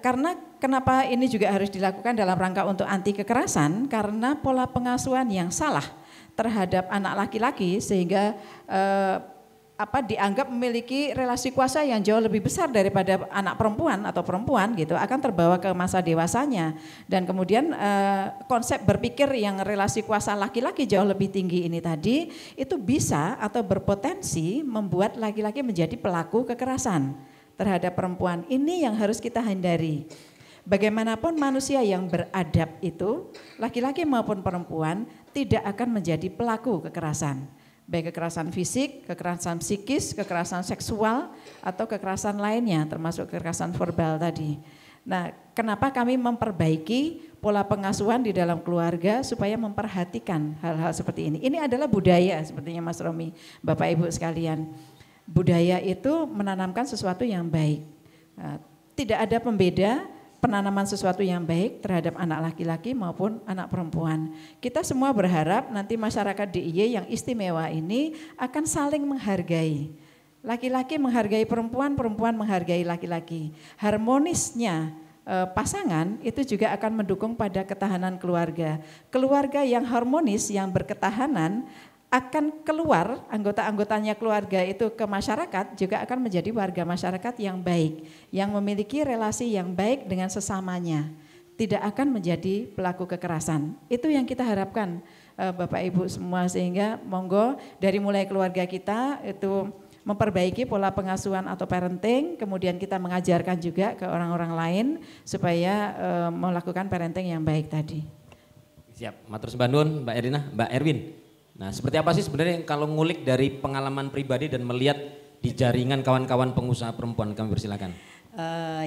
Karena kenapa ini juga harus dilakukan dalam rangka untuk anti kekerasan, karena pola pengasuhan yang salah terhadap anak laki-laki sehingga dianggap memiliki relasi kuasa yang jauh lebih besar daripada anak perempuan atau perempuan gitu, akan terbawa ke masa dewasanya. Dan kemudian konsep berpikir yang relasi kuasa laki-laki jauh lebih tinggi ini tadi itu bisa atau berpotensi membuat laki-laki menjadi pelaku kekerasan terhadap perempuan. Ini yang harus kita hindari. Bagaimanapun manusia yang beradab itu, laki-laki maupun perempuan tidak akan menjadi pelaku kekerasan. Baik kekerasan fisik, kekerasan psikis, kekerasan seksual, atau kekerasan lainnya termasuk kekerasan verbal tadi. Nah, kenapa kami memperbaiki pola pengasuhan di dalam keluarga supaya memperhatikan hal-hal seperti ini. Ini adalah budaya sepertinya Mas Romi, Bapak Ibu sekalian. Budaya itu menanamkan sesuatu yang baik. Tidak ada pembeda penanaman sesuatu yang baik terhadap anak laki-laki maupun anak perempuan. Kita semua berharap nanti masyarakat DIY yang istimewa ini akan saling menghargai. Laki-laki menghargai perempuan, perempuan menghargai laki-laki. Harmonisnya pasangan itu juga akan mendukung pada ketahanan keluarga. Keluarga yang harmonis, yang berketahanan akan keluar anggota-anggotanya keluarga itu ke masyarakat juga akan menjadi warga masyarakat yang baik, yang memiliki relasi yang baik dengan sesamanya, tidak akan menjadi pelaku kekerasan. Itu yang kita harapkan Bapak Ibu semua, sehingga monggo dari mulai keluarga kita itu memperbaiki pola pengasuhan atau parenting, kemudian kita mengajarkan juga ke orang-orang lain supaya melakukan parenting yang baik tadi. Siap, matur sembah nuwun Mbak Erina, Mbak Erwin. Nah, seperti apa sih sebenarnya kalau ngulik dari pengalaman pribadi dan melihat di jaringan kawan-kawan pengusaha perempuan, kami persilakan.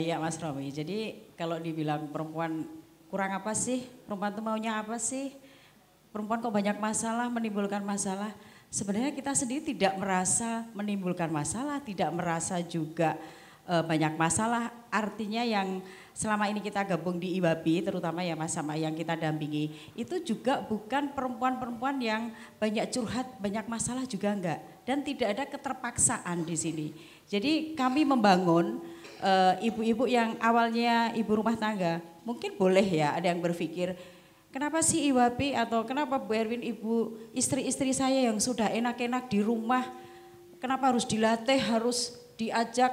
Ya Mas Romi, jadi kalau dibilang perempuan kurang apa sih, perempuan itu maunya apa sih, perempuan kok banyak masalah, menimbulkan masalah. Sebenarnya kita sendiri tidak merasa menimbulkan masalah, tidak merasa juga banyak masalah, artinya yang selama ini kita gabung di IWABI, terutama ya Mas sama yang kita dampingi, itu juga bukan perempuan-perempuan yang banyak curhat, banyak masalah juga enggak. Dan tidak ada keterpaksaan di sini. Jadi kami membangun ibu-ibu yang awalnya ibu rumah tangga, mungkin boleh ya ada yang berpikir, kenapa sih IWABI atau kenapa Bu Erwin ibu istri-istri saya yang sudah enak-enak di rumah, kenapa harus dilatih, harus diajak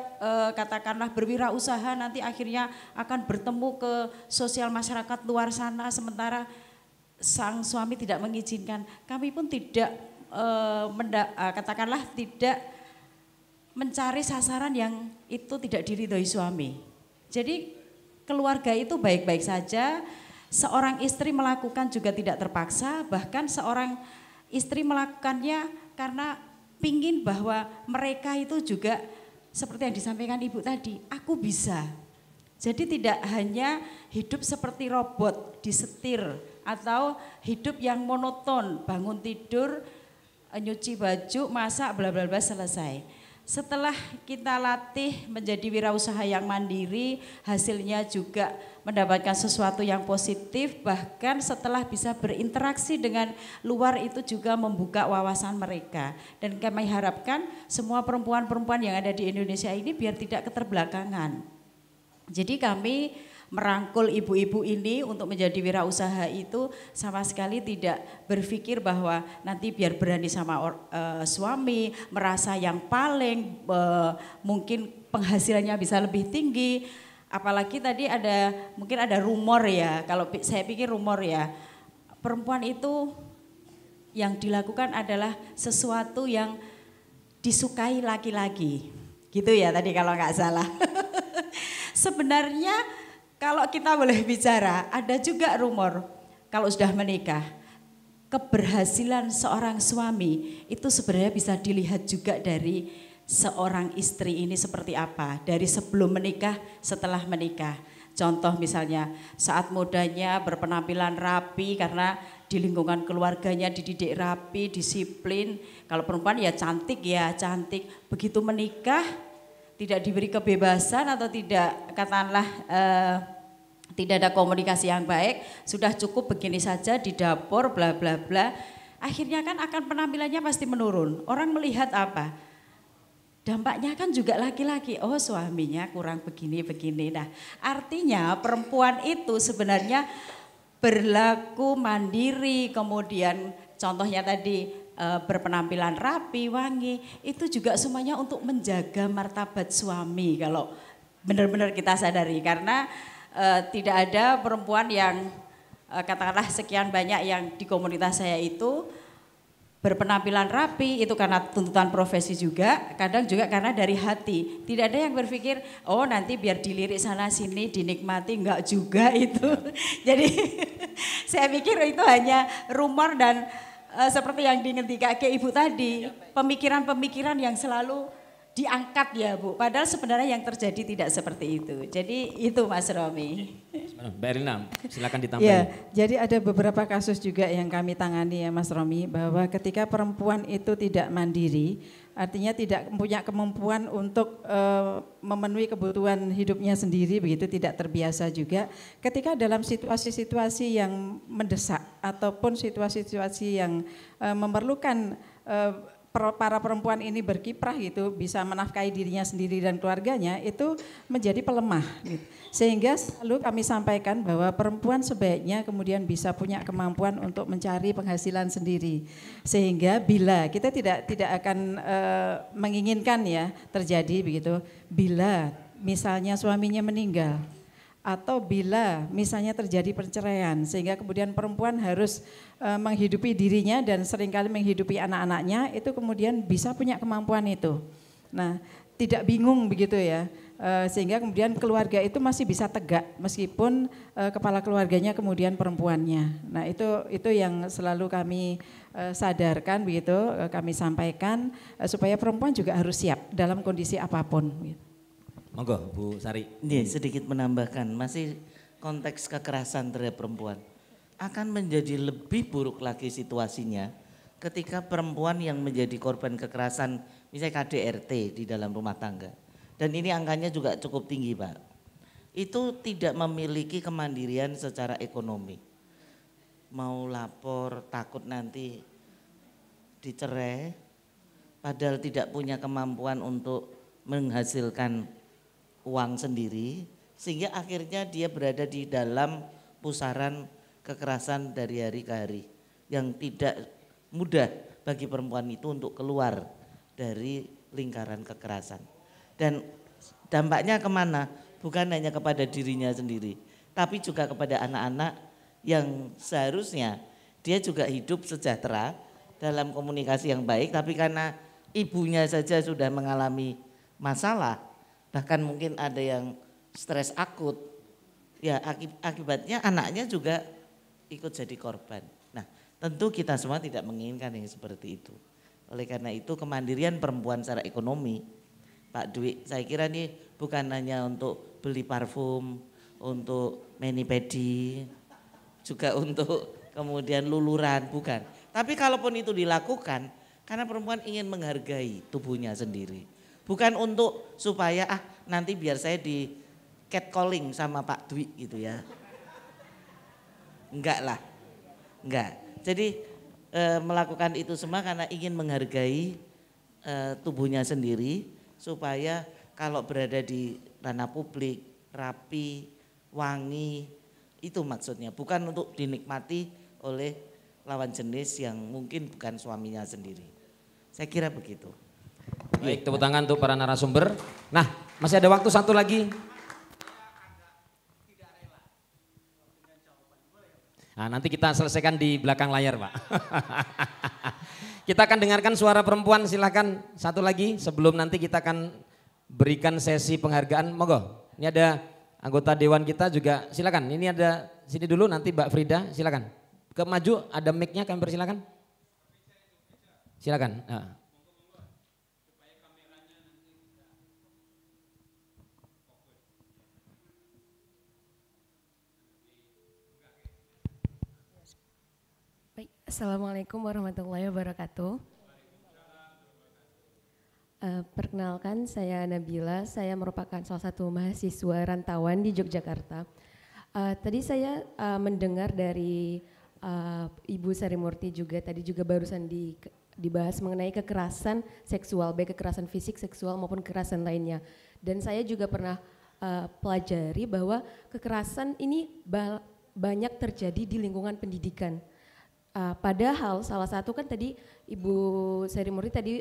katakanlah berwirausaha, nanti akhirnya akan bertemu ke sosial masyarakat luar sana, sementara sang suami tidak mengizinkan. Kami pun tidak katakanlah tidak mencari sasaran yang itu tidak diridhoi suami. Jadi keluarga itu baik-baik saja, seorang istri melakukan juga tidak terpaksa, bahkan seorang istri melakukannya karena pingin bahwa mereka itu juga seperti yang disampaikan Ibu tadi, aku bisa. Jadi tidak hanya hidup seperti robot, disetir, atau hidup yang monoton, bangun tidur, nyuci baju, masak, bla bla bla, selesai. Setelah kita latih menjadi wirausaha yang mandiri, hasilnya juga mendapatkan sesuatu yang positif, bahkan setelah bisa berinteraksi dengan luar itu juga membuka wawasan mereka. Dan kami harapkan semua perempuan-perempuan yang ada di Indonesia ini biar tidak keterbelakangan. Jadi kami merangkul ibu-ibu ini untuk menjadi wirausaha itu sama sekali tidak berpikir bahwa nanti biar berani sama suami, merasa yang paling mungkin penghasilannya bisa lebih tinggi. Apalagi tadi mungkin ada rumor ya, kalau saya pikir rumor ya, perempuan itu yang dilakukan adalah sesuatu yang disukai laki-laki. Gitu ya tadi kalau nggak salah. Sebenarnya kalau kita boleh bicara, ada juga rumor kalau sudah menikah, keberhasilan seorang suami itu sebenarnya bisa dilihat juga dari seorang istri ini seperti apa, dari sebelum menikah, setelah menikah. Contoh misalnya saat mudanya berpenampilan rapi karena di lingkungan keluarganya dididik rapi, disiplin. Kalau perempuan ya cantik, begitu menikah tidak diberi kebebasan atau tidak katakanlah tidak ada komunikasi yang baik, sudah cukup begini saja di dapur bla bla bla. Akhirnya kan akan penampilannya pasti menurun. Orang melihat apa? Dampaknya kan juga laki-laki, oh suaminya kurang begini-begini. Nah, artinya perempuan itu sebenarnya berlaku mandiri, kemudian contohnya tadi berpenampilan rapi, wangi, itu juga semuanya untuk menjaga martabat suami kalau benar-benar kita sadari. Karena tidak ada perempuan yang katakanlah sekian banyak yang di komunitas saya itu berpenampilan rapi, itu karena tuntutan profesi juga, kadang juga karena dari hati. Tidak ada yang berpikir, oh nanti biar dilirik sana sini dinikmati, enggak juga itu. Jadi saya pikir itu hanya rumor dan seperti yang dingetikake Ibu tadi, pemikiran-pemikiran yang selalu diangkat ya Bu. Padahal sebenarnya yang terjadi tidak seperti itu. Jadi itu Mas Romi. Mbak Erina, silakan ditambahin. Ya, jadi ada beberapa kasus juga yang kami tangani ya Mas Romi, bahwa ketika perempuan itu tidak mandiri, artinya tidak punya kemampuan untuk memenuhi kebutuhan hidupnya sendiri, begitu tidak terbiasa juga. Ketika dalam situasi-situasi yang mendesak ataupun situasi-situasi yang memerlukan para perempuan ini berkiprah gitu, bisa menafkahi dirinya sendiri dan keluarganya, itu menjadi pelemah gitu. Sehingga selalu kami sampaikan bahwa perempuan sebaiknya kemudian bisa punya kemampuan untuk mencari penghasilan sendiri. Sehingga bila kita tidak akan menginginkan ya terjadi begitu, bila misalnya suaminya meninggal atau bila misalnya terjadi perceraian sehingga kemudian perempuan harus menghidupi dirinya dan seringkali menghidupi anak-anaknya, itu kemudian bisa punya kemampuan itu. Nah, tidak bingung begitu ya, sehingga kemudian keluarga itu masih bisa tegak meskipun kepala keluarganya kemudian perempuannya. Nah, itu yang selalu kami sadarkan begitu, kami sampaikan supaya perempuan juga harus siap dalam kondisi apapun. Gitu. Monggo Bu Sari. Ini sedikit menambahkan, masih konteks kekerasan terhadap perempuan akan menjadi lebih buruk lagi situasinya ketika perempuan yang menjadi korban kekerasan, misalnya KDRT di dalam rumah tangga, dan ini angkanya juga cukup tinggi Pak, itu tidak memiliki kemandirian secara ekonomi, mau lapor takut nanti dicerai, padahal tidak punya kemampuan untuk menghasilkan uang sendiri, sehingga akhirnya dia berada di dalam pusaran kekerasan dari hari ke hari yang tidak mudah bagi perempuan itu untuk keluar dari lingkaran kekerasan. Dan dampaknya kemana? Bukan hanya kepada dirinya sendiri, tapi juga kepada anak-anak yang seharusnya dia juga hidup sejahtera dalam komunikasi yang baik, tapi karena ibunya saja sudah mengalami masalah, bahkan mungkin ada yang stres akut, ya akibatnya anaknya juga ikut jadi korban. Nah, tentu kita semua tidak menginginkan yang seperti itu. Oleh karena itu kemandirian perempuan secara ekonomi, Pak Dwi, saya kira ini bukan hanya untuk beli parfum, untuk mani pedi, juga untuk kemudian luluran, bukan. Tapi kalaupun itu dilakukan, karena perempuan ingin menghargai tubuhnya sendiri. Bukan untuk supaya nanti biar saya di catcalling sama Pak Dwi gitu ya. Enggak lah, enggak. Jadi melakukan itu semua karena ingin menghargai tubuhnya sendiri supaya kalau berada di ranah publik, rapi, wangi, itu maksudnya. Bukan untuk dinikmati oleh lawan jenis yang mungkin bukan suaminya sendiri. Saya kira begitu. Baik, tepuk tangan untuk para narasumber. Nah, masih ada waktu satu lagi. Nah, nanti kita selesaikan di belakang layar Pak. Kita akan dengarkan suara perempuan, silakan satu lagi sebelum nanti kita akan berikan sesi penghargaan. Monggo, ini ada anggota dewan kita juga, silakan. Ini ada sini dulu, nanti Mbak Frida, silakan. Ke maju, ada mic-nya, kami persilakan. Silakan. Nah. Assalamualaikum warahmatullahi wabarakatuh. Perkenalkan, saya Nabila, saya merupakan salah satu mahasiswa rantauan di Yogyakarta. Tadi saya mendengar dari Ibu Sari Murti juga, tadi juga barusan dibahas mengenai kekerasan seksual, baik kekerasan fisik, seksual maupun kekerasan lainnya. Dan saya juga pernah pelajari bahwa kekerasan ini banyak terjadi di lingkungan pendidikan. Padahal salah satu kan tadi Ibu Sari Murti tadi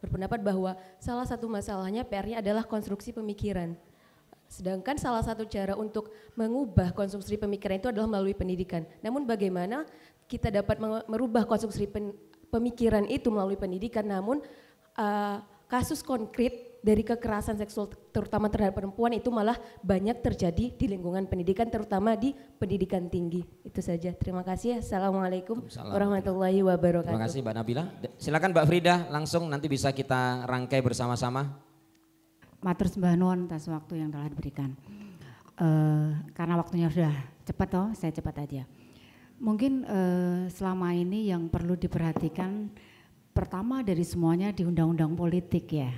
berpendapat bahwa salah satu masalahnya PR-nya adalah konstruksi pemikiran. Sedangkan salah satu cara untuk mengubah konstruksi pemikiran itu adalah melalui pendidikan. Namun bagaimana kita dapat merubah konstruksi pemikiran itu melalui pendidikan, namun kasus konkret dari kekerasan seksual terutama terhadap perempuan itu malah banyak terjadi di lingkungan pendidikan, terutama di pendidikan tinggi. Itu saja. Terima kasih. Assalamualaikum warahmatullahi wabarakatuh. Terima kasih Mbak Nabila. Silakan Mbak Frida, langsung nanti bisa kita rangkai bersama-sama. Matur sembah nuwun atas waktu yang telah diberikan. Karena waktunya sudah cepat toh, saya cepat aja. Mungkin selama ini yang perlu diperhatikan pertama dari semuanya di undang-undang politik ya.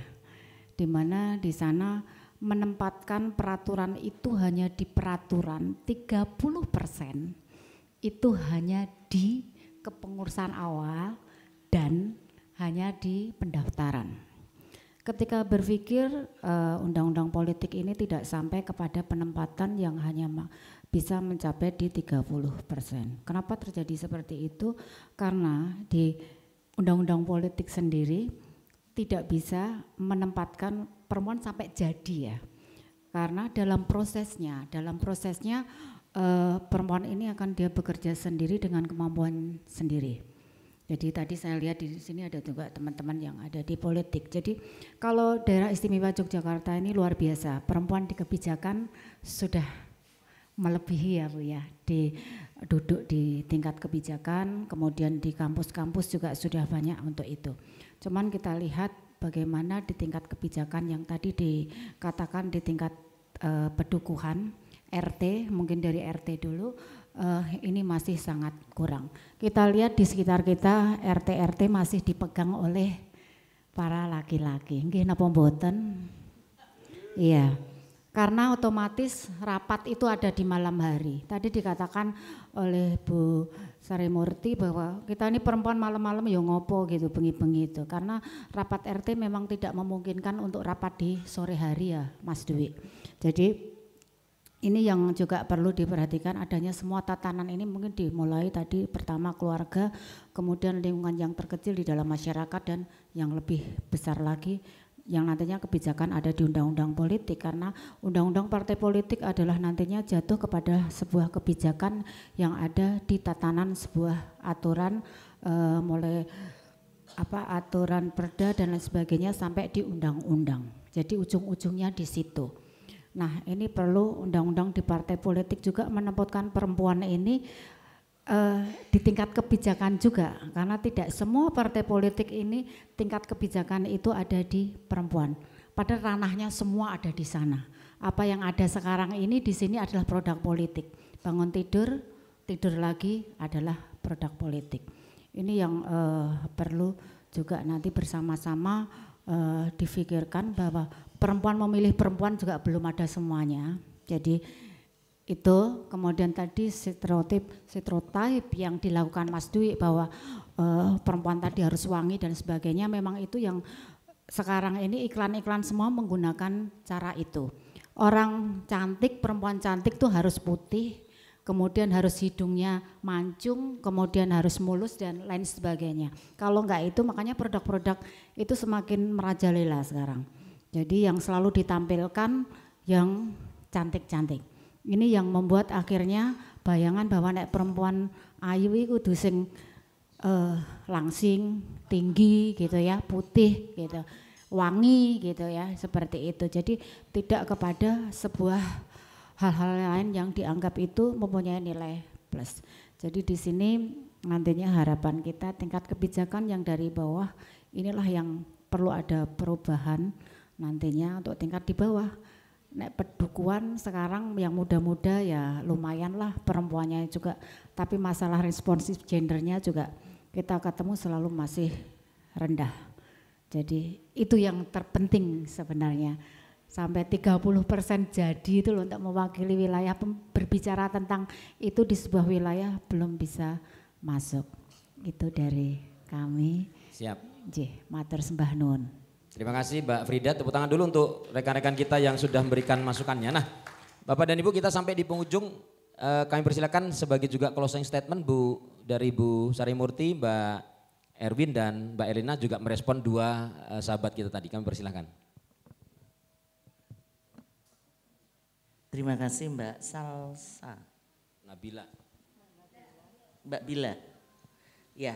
Di mana di sana menempatkan peraturan itu hanya di peraturan 30% itu hanya di kepengurusan awal dan hanya di pendaftaran. Ketika berpikir undang-undang politik ini tidak sampai kepada penempatan yang hanya bisa mencapai di 30%. Kenapa terjadi seperti itu? Karena di undang-undang politik sendiri tidak bisa menempatkan perempuan sampai jadi ya, karena dalam prosesnya perempuan ini akan dia bekerja sendiri dengan kemampuan sendiri. Jadi tadi saya lihat di sini ada juga teman-teman yang ada di politik. Jadi kalau daerah istimewa Yogyakarta ini luar biasa, perempuan di kebijakan sudah melebihi ya Bu ya, duduk di tingkat kebijakan, kemudian di kampus-kampus juga sudah banyak untuk itu. Cuman kita lihat bagaimana di tingkat kebijakan yang tadi dikatakan di tingkat pedukuhan RT, mungkin dari RT dulu, ini masih sangat kurang. Kita lihat di sekitar kita RT-RT masih dipegang oleh para laki-laki. Nggih napa mboten? Iya. Karena otomatis rapat itu ada di malam hari. Tadi dikatakan oleh Bu Sari Murti bahwa kita ini perempuan malam-malam ya ngopo gitu, bengi-bengi itu. Karena rapat RT memang tidak memungkinkan untuk rapat di sore hari ya Mas Dwi. Jadi ini yang juga perlu diperhatikan, adanya semua tatanan ini mungkin dimulai tadi pertama keluarga, kemudian lingkungan yang terkecil di dalam masyarakat, dan yang lebih besar lagi yang nantinya kebijakan ada di undang-undang politik, karena undang-undang partai politik adalah nantinya jatuh kepada sebuah kebijakan yang ada di tatanan sebuah aturan mulai aturan perda dan lain sebagainya sampai di undang-undang. Jadi ujung-ujungnya di situ. Nah ini perlu undang-undang di partai politik juga menempatkan perempuan ini di tingkat kebijakan juga, karena tidak semua partai politik ini tingkat kebijakan itu ada di perempuan. Padahal ranahnya semua ada di sana. Apa yang ada sekarang ini di sini adalah produk politik. Bangun tidur, tidur lagi adalah produk politik. Ini yang perlu juga nanti bersama-sama difikirkan bahwa perempuan memilih perempuan juga belum ada semuanya. Jadi itu kemudian tadi stereotip yang dilakukan Mas Dwi bahwa perempuan tadi harus wangi dan sebagainya, memang itu yang sekarang ini iklan-iklan semua menggunakan cara itu. Orang cantik, perempuan cantik tuh harus putih, kemudian harus hidungnya mancung, kemudian harus mulus dan lain sebagainya. Kalau enggak itu makanya produk-produk itu semakin merajalela sekarang. Jadi yang selalu ditampilkan yang cantik-cantik. Ini yang membuat akhirnya bayangan bahwa nek perempuan ayu itu kudu sing langsing, tinggi gitu ya, putih gitu, wangi gitu ya, seperti itu. Jadi tidak kepada sebuah hal-hal lain yang dianggap itu mempunyai nilai plus. Jadi di sini nantinya harapan kita tingkat kebijakan yang dari bawah inilah yang perlu ada perubahan nantinya untuk tingkat di bawah. Nek pedukuhan sekarang yang muda-muda ya lumayan lah perempuannya juga, tapi masalah responsif gendernya juga kita ketemu selalu masih rendah. Jadi itu yang terpenting sebenarnya, sampai 30% jadi itu loh untuk mewakili wilayah, berbicara tentang itu di sebuah wilayah belum bisa masuk. Itu dari kami. Siap. Nggih, matur sembah nuwun. Terima kasih Mbak Frida, tepuk tangan dulu untuk rekan-rekan kita yang sudah memberikan masukannya. Nah Bapak dan Ibu, kita sampai di penghujung, kami persilakan sebagai juga closing statement dari Bu Sari Murti, Mbak Erwin dan Mbak Elina juga merespon dua sahabat kita tadi. Kami persilahkan. Terima kasih Mbak Salsa. Nabila. Mbak Bila. Ya,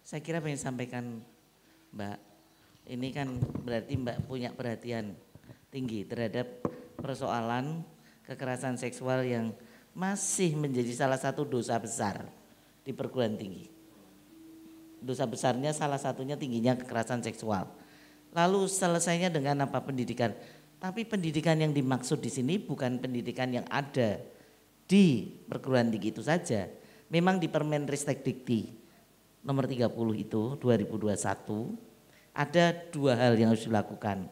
saya kira pengen sampaikan Mbak, ini kan berarti Mbak punya perhatian tinggi terhadap persoalan kekerasan seksual yang masih menjadi salah satu dosa besar di perguruan tinggi. Dosa besarnya salah satunya tingginya kekerasan seksual. Lalu selesainya dengan apa? Pendidikan. Tapi pendidikan yang dimaksud di sini bukan pendidikan yang ada di perguruan tinggi itu saja. Memang di Permenristekdikti nomor 30 itu 2021 ada dua hal yang harus dilakukan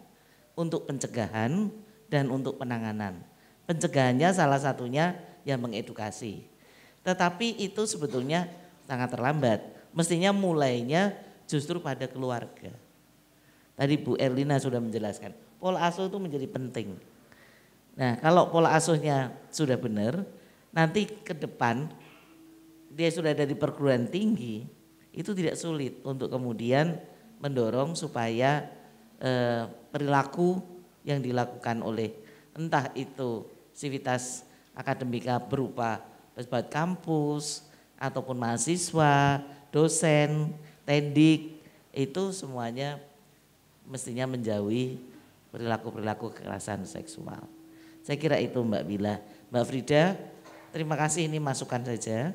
untuk pencegahan dan untuk penanganan. Pencegahannya salah satunya yang mengedukasi. Tetapi itu sebetulnya sangat terlambat. Mestinya mulainya justru pada keluarga. Tadi Bu Erlina sudah menjelaskan, pola asuh itu menjadi penting. Nah, kalau pola asuhnya sudah benar, nanti ke depan dia sudah ada di perguruan tinggi, itu tidak sulit untuk kemudian mendorong supaya perilaku yang dilakukan oleh entah itu sivitas akademika berupa pejabat kampus ataupun mahasiswa, dosen, tendik, itu semuanya mestinya menjauhi perilaku-perilaku kekerasan seksual. Saya kira itu Mbak Bila. Mbak Frida, terima kasih, ini masukan saja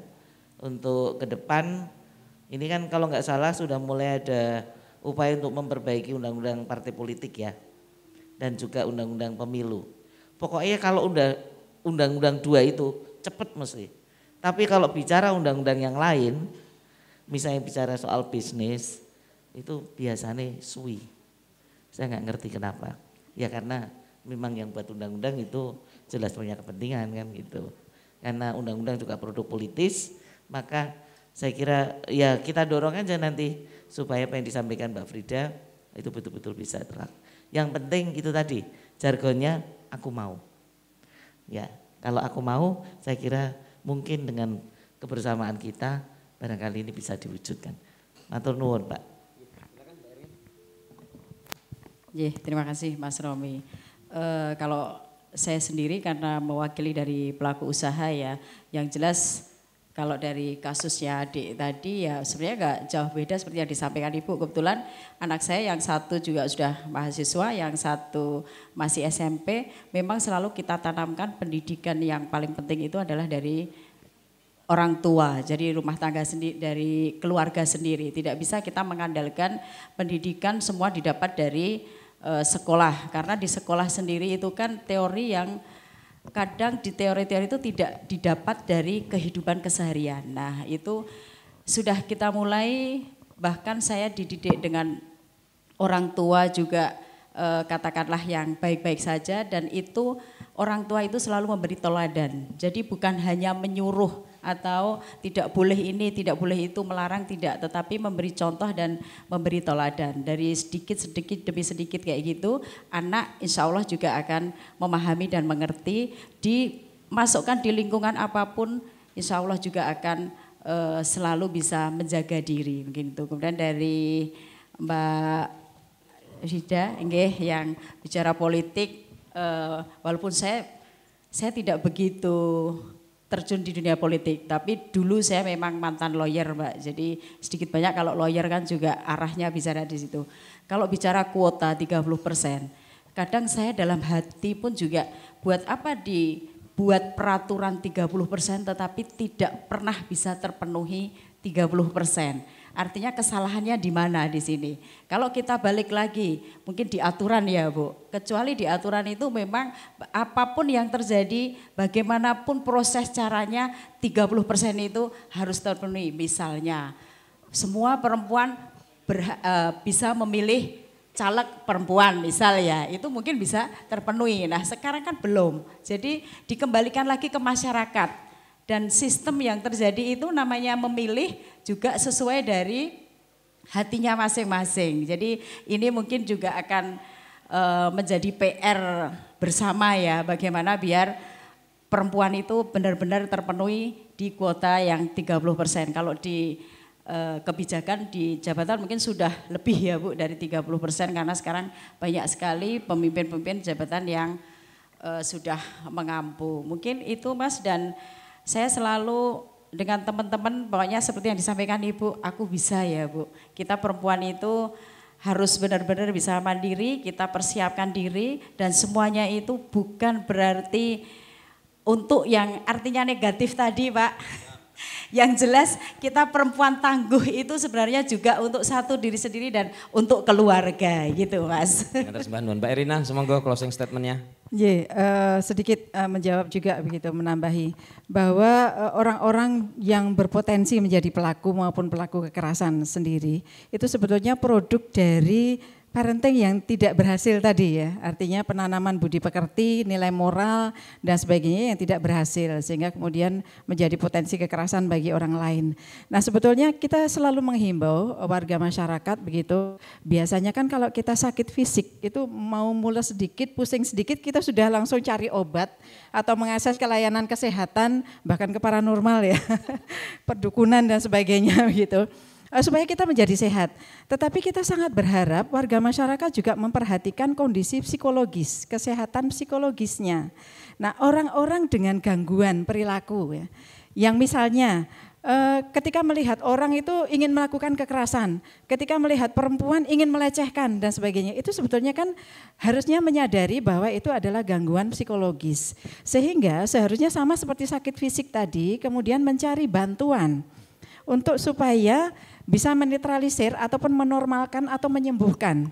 untuk ke depan. Ini kan kalau nggak salah sudah mulai ada upaya untuk memperbaiki undang-undang partai politik ya, dan juga undang-undang pemilu. Pokoknya kalau undang-undang 2 itu cepat mesti. Tapi kalau bicara undang-undang yang lain, misalnya bicara soal bisnis, itu biasanya suwi. Saya nggak ngerti kenapa. Ya karena memang yang buat undang-undang itu jelas punya kepentingan kan gitu. Karena undang-undang juga produk politis, maka saya kira ya kita dorong aja nanti supaya apa yang disampaikan Mbak Frida itu betul-betul bisa terlaksana. Yang penting itu tadi, jargonnya aku mau. Ya, kalau aku mau saya kira mungkin dengan kebersamaan kita barangkali ini bisa diwujudkan. Matur nuwun Pak. Terima kasih Mas Romi. Kalau saya sendiri karena mewakili dari pelaku usaha ya, yang jelas kalau dari kasusnya adik tadi ya sebenarnya nggak jauh beda seperti yang disampaikan Ibu. Kebetulan anak saya yang satu juga sudah mahasiswa, yang satu masih SMP. Memang selalu kita tanamkan pendidikan yang paling penting itu adalah dari orang tua, jadi rumah tangga sendiri, dari keluarga sendiri. Tidak bisa kita mengandalkan pendidikan semua didapat dari sekolah, karena di sekolah sendiri itu kan teori yang kadang di teori-teori itu tidak didapat dari kehidupan keseharian. Nah itu sudah kita mulai, bahkan saya dididik dengan orang tua juga katakanlah yang baik-baik saja, dan itu orang tua itu selalu memberi teladan. Jadi bukan hanya menyuruh atau tidak boleh ini, tidak boleh itu, melarang tidak, tetapi memberi contoh dan memberi teladan. Dari sedikit demi sedikit kayak gitu, anak insya Allah juga akan memahami dan mengerti, dimasukkan di lingkungan apapun, insya Allah juga akan selalu bisa menjaga diri. Begitu. Kemudian dari Mbak Rida, yang bicara politik, walaupun saya tidak begitu terjun di dunia politik, tapi dulu saya memang mantan lawyer Mbak, jadi sedikit banyak kalau lawyer kan juga arahnya bicara di situ. Kalau bicara kuota 30%, kadang saya dalam hati pun juga buat apa dibuat peraturan 30% tetapi tidak pernah bisa terpenuhi 30%. Artinya kesalahannya di mana di sini? Kalau kita balik lagi, mungkin di aturan ya Bu. Kecuali di aturan itu memang apapun yang terjadi, bagaimanapun proses caranya 30% itu harus terpenuhi. Misalnya semua perempuan bisa memilih caleg perempuan misal ya, itu mungkin bisa terpenuhi. Nah sekarang kan belum, jadi dikembalikan lagi ke masyarakat. Dan sistem yang terjadi itu namanya memilih juga sesuai dari hatinya masing-masing. Jadi ini mungkin juga akan menjadi PR bersama ya, bagaimana biar perempuan itu benar-benar terpenuhi di kuota yang 30%. Kalau di kebijakan di jabatan mungkin sudah lebih ya Bu dari 30% karena sekarang banyak sekali pemimpin-pemimpin jabatan yang sudah mengampu. Mungkin itu Mas, dan saya selalu dengan teman-teman pokoknya seperti yang disampaikan Ibu, aku bisa ya Bu. Kita perempuan itu harus benar-benar bisa mandiri, kita persiapkan diri dan semuanya itu bukan berarti untuk yang artinya negatif tadi Pak. Yang jelas kita perempuan tangguh itu sebenarnya juga untuk satu diri sendiri dan untuk keluarga gitu Mas. Terus Mbak Erina, semoga closing statementnya. Sedikit menjawab juga begitu, menambahi bahwa orang-orang yang berpotensi menjadi pelaku maupun pelaku kekerasan sendiri itu sebetulnya produk dari parenting yang tidak berhasil tadi ya, artinya penanaman budi pekerti, nilai moral dan sebagainya yang tidak berhasil sehingga kemudian menjadi potensi kekerasan bagi orang lain. Nah sebetulnya kita selalu menghimbau warga masyarakat begitu, biasanya kan kalau kita sakit fisik itu mau mules sedikit, pusing sedikit kita sudah langsung cari obat atau mengakses ke layanan kesehatan bahkan ke paranormal ya, perdukunan dan sebagainya begitu. Supaya kita menjadi sehat. Tetapi kita sangat berharap warga masyarakat juga memperhatikan kondisi psikologis, kesehatan psikologisnya. Nah orang-orang dengan gangguan perilaku ya, yang misalnya ketika melihat orang itu ingin melakukan kekerasan, ketika melihat perempuan ingin melecehkan dan sebagainya, itu sebetulnya kan harusnya menyadari bahwa itu adalah gangguan psikologis. Sehingga seharusnya sama seperti sakit fisik tadi, kemudian mencari bantuan untuk supaya bisa menetralisir ataupun menormalkan atau menyembuhkan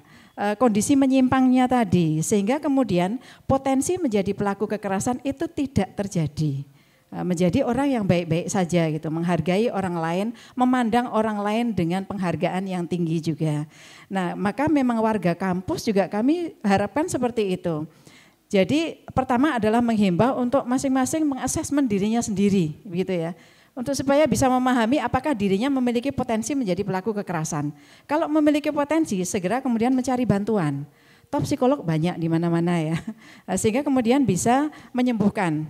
kondisi menyimpangnya tadi. Sehingga kemudian potensi menjadi pelaku kekerasan itu tidak terjadi. Menjadi orang yang baik-baik saja gitu, menghargai orang lain, memandang orang lain dengan penghargaan yang tinggi juga. Nah maka memang warga kampus juga kami harapkan seperti itu. Jadi pertama adalah menghimbau untuk masing-masing mengasesmen dirinya sendiri begitu ya. Untuk supaya bisa memahami apakah dirinya memiliki potensi menjadi pelaku kekerasan. Kalau memiliki potensi, segera kemudian mencari bantuan. Top psikolog banyak di mana-mana ya, sehingga kemudian bisa menyembuhkan.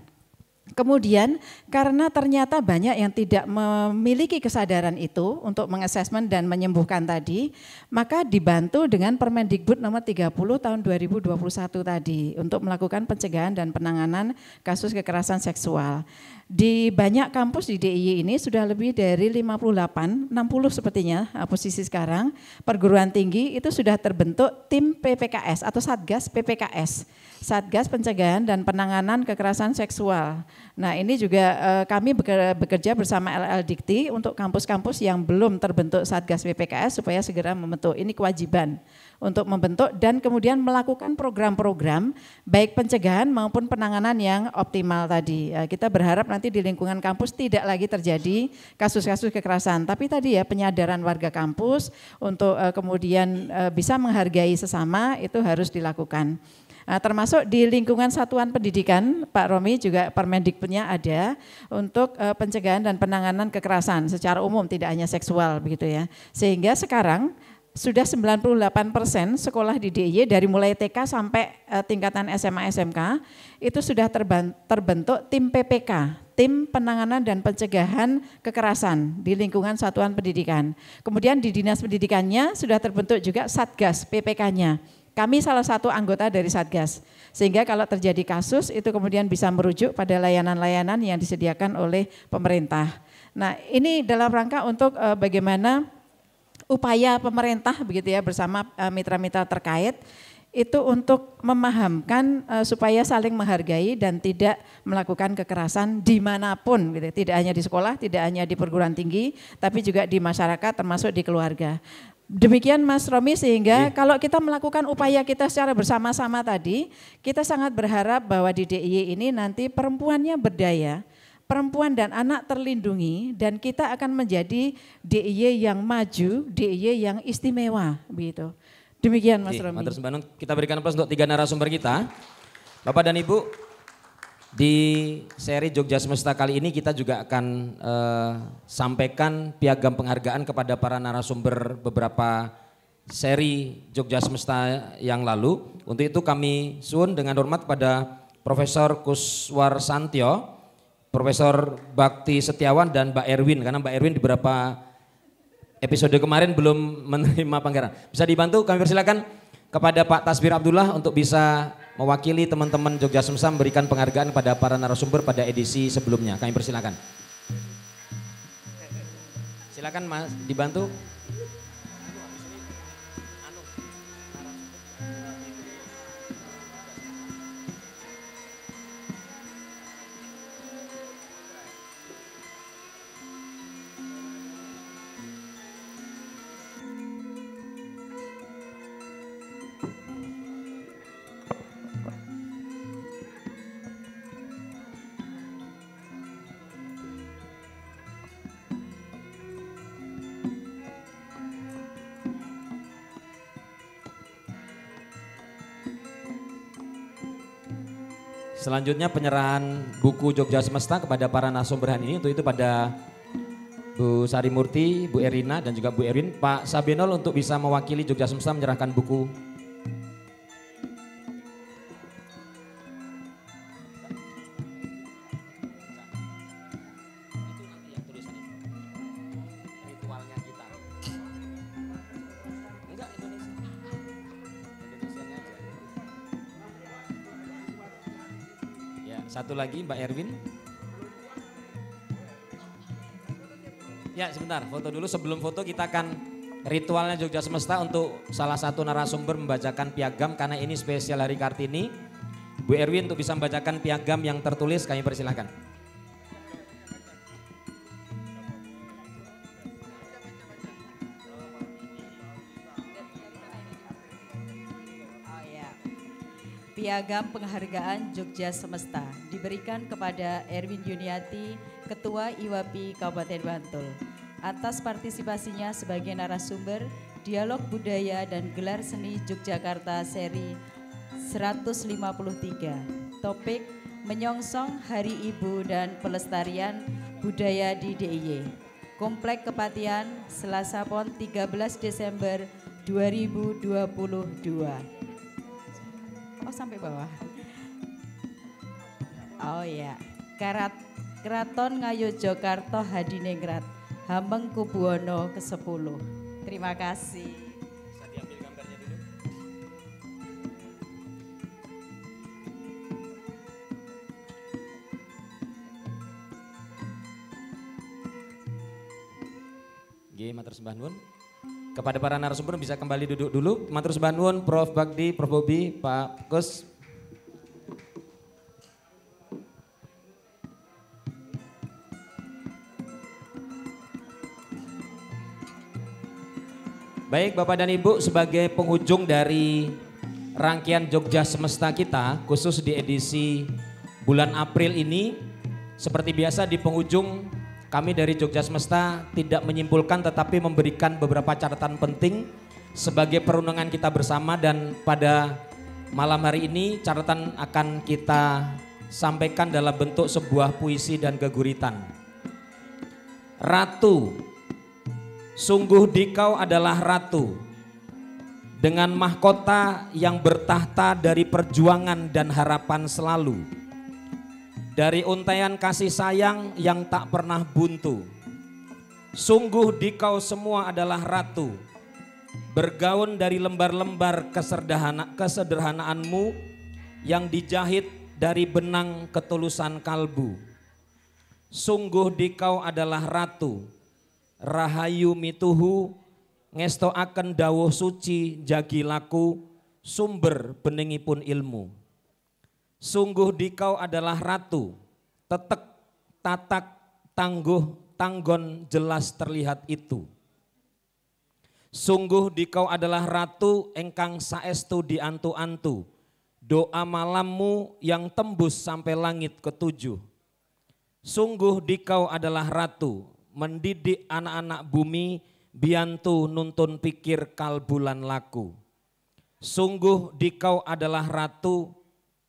Kemudian karena ternyata banyak yang tidak memiliki kesadaran itu untuk mengasesmen dan menyembuhkan tadi, maka dibantu dengan Permendikbud nomor 30 tahun 2021 tadi untuk melakukan pencegahan dan penanganan kasus kekerasan seksual. Di banyak kampus di DIY ini sudah lebih dari 58, 60 sepertinya posisi sekarang, perguruan tinggi itu sudah terbentuk tim PPKS atau Satgas PPKS, Satgas Pencegahan dan Penanganan Kekerasan Seksual. Nah ini juga kami bekerja bersama LL Dikti untuk kampus-kampus yang belum terbentuk Satgas PPKS supaya segera membentuk, ini kewajiban untuk membentuk dan kemudian melakukan program-program baik pencegahan maupun penanganan yang optimal tadi. Kita berharap nanti di lingkungan kampus tidak lagi terjadi kasus-kasus kekerasan, tapi tadi ya penyadaran warga kampus untuk kemudian bisa menghargai sesama itu harus dilakukan. Termasuk di lingkungan satuan pendidikan, Pak Romi juga Permendikbudnya ada untuk pencegahan dan penanganan kekerasan secara umum tidak hanya seksual begitu ya. Sehingga sekarang sudah 98% sekolah di DIY dari mulai TK sampai tingkatan SMA SMK itu sudah terbentuk tim PPK, tim penanganan dan pencegahan kekerasan di lingkungan satuan pendidikan. Kemudian di dinas pendidikannya sudah terbentuk juga Satgas PPK-nya. Kami salah satu anggota dari Satgas, sehingga kalau terjadi kasus itu kemudian bisa merujuk pada layanan-layanan yang disediakan oleh pemerintah. Nah ini dalam rangka untuk bagaimana upaya pemerintah begitu ya bersama mitra-mitra terkait itu untuk memahamkan supaya saling menghargai dan tidak melakukan kekerasan dimanapun, gitu. Tidak hanya di sekolah, tidak hanya di perguruan tinggi, tapi juga di masyarakat termasuk di keluarga. Demikian Mas Romi, sehingga kalau kita melakukan upaya kita secara bersama-sama tadi, kita sangat berharap bahwa di DIY ini nanti perempuannya berdaya, perempuan dan anak terlindungi, dan kita akan menjadi DIY yang maju, DIY yang istimewa begitu. Demikian Mas Romi. Kita berikan aplaus untuk 3 narasumber kita. Bapak dan Ibu, di seri Jogja Semesta kali ini kita juga akan sampaikan piagam penghargaan kepada para narasumber beberapa seri Jogja Semesta yang lalu. Untuk itu kami suwun dengan hormat pada Profesor Kuswar Santyo, Profesor Bakti Setiawan dan Mbak Erwin, karena Mbak Erwin di beberapa episode kemarin belum menerima penghargaan. Bisa dibantu, kami persilakan kepada Pak Tasbir Abdullah untuk bisa mewakili teman-teman Jogja Semesta memberikan penghargaan pada para narasumber pada edisi sebelumnya. Kami persilakan. Silakan Mas, dibantu. Selanjutnya penyerahan buku Jogja Semesta kepada para narasumber hari ini, untuk itu pada Bu Sari Murti, Bu Erina dan juga Bu Erwin. Pak Sabinol untuk bisa mewakili Jogja Semesta menyerahkan buku. Satu lagi Mbak Erwin. Ya sebentar, foto dulu. Sebelum foto kita akan ritualnya Jogja Semesta untuk salah satu narasumber membacakan piagam karena ini spesial hari Kartini. Bu Erwin untuk bisa membacakan piagam yang tertulis, kami persilahkan. Piagam penghargaan Jogja Semesta diberikan kepada Erwin Yuniati, Ketua IWAPI Kabupaten Bantul, atas partisipasinya sebagai narasumber Dialog Budaya dan Gelar Seni Yogyakarta seri 153. Topik menyongsong Hari Ibu dan Pelestarian Budaya di DIY. Komplek Kepatihan, Selasa Pon 13 Desember 2022. Oh sampai bawah. Oh ya, Keraton Ngayogyakarta Hadiningrat, Hamengkubuwono ke-10. Terima kasih. Bisa diambil gambarnya dulu. Nggih, matur sembah nuwun. Kepada para narasumber bisa kembali duduk dulu. Matur sembah nuwun Prof Bagdi, Prof Bobi, Pak Kus. Baik Bapak dan Ibu, sebagai penghujung dari rangkaian Jogja Semesta kita khusus di edisi bulan April ini, seperti biasa di penghujung kami dari Jogja Semesta tidak menyimpulkan tetapi memberikan beberapa catatan penting sebagai perundungan kita bersama, dan pada malam hari ini catatan akan kita sampaikan dalam bentuk sebuah puisi dan geguritan. Ratu, sungguh dikau adalah ratu, dengan mahkota yang bertahta dari perjuangan dan harapan selalu. Dari untaian kasih sayang yang tak pernah buntu. Sungguh dikau semua adalah ratu, bergaun dari lembar-lembar kesederhanaanmu yang dijahit dari benang ketulusan kalbu. Sungguh dikau adalah ratu, rahayu mituhu, ngestoaken dawuh suci jagilaku, sumber beningipun ilmu. Sungguh dikau adalah ratu, tetek, tatak, tangguh, tanggon jelas terlihat itu. Sungguh dikau adalah ratu engkang saestu diantu-antu, doa malammu yang tembus sampai langit ketujuh. Sungguh dikau adalah ratu, mendidik anak-anak bumi, biantu nuntun pikir kalbulan laku. Sungguh dikau adalah ratu,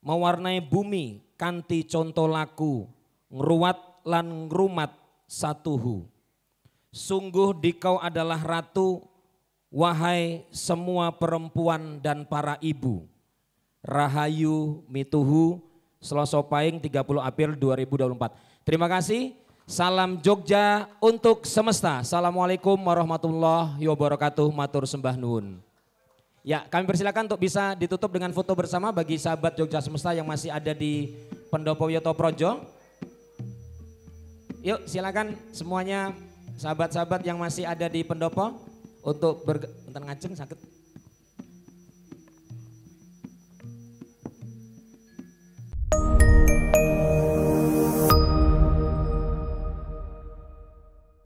mewarnai bumi kanti contoh laku, ngruwat lan ngrumat satuhu. Sungguh dikau adalah ratu, wahai semua perempuan dan para ibu. Rahayu mituhu, Selasa Pahing 30 April 2024. Terima kasih. Salam Jogja untuk semesta. Assalamualaikum warahmatullahi wabarakatuh. Matur sembah nuwun. Ya, kami persilakan untuk bisa ditutup dengan foto bersama bagi sahabat Jogja Semesta yang masih ada di Pendopo Wiyoto Projo. Yuk silakan semuanya sahabat-sahabat yang masih ada di Pendopo untuk ngajeng sakit.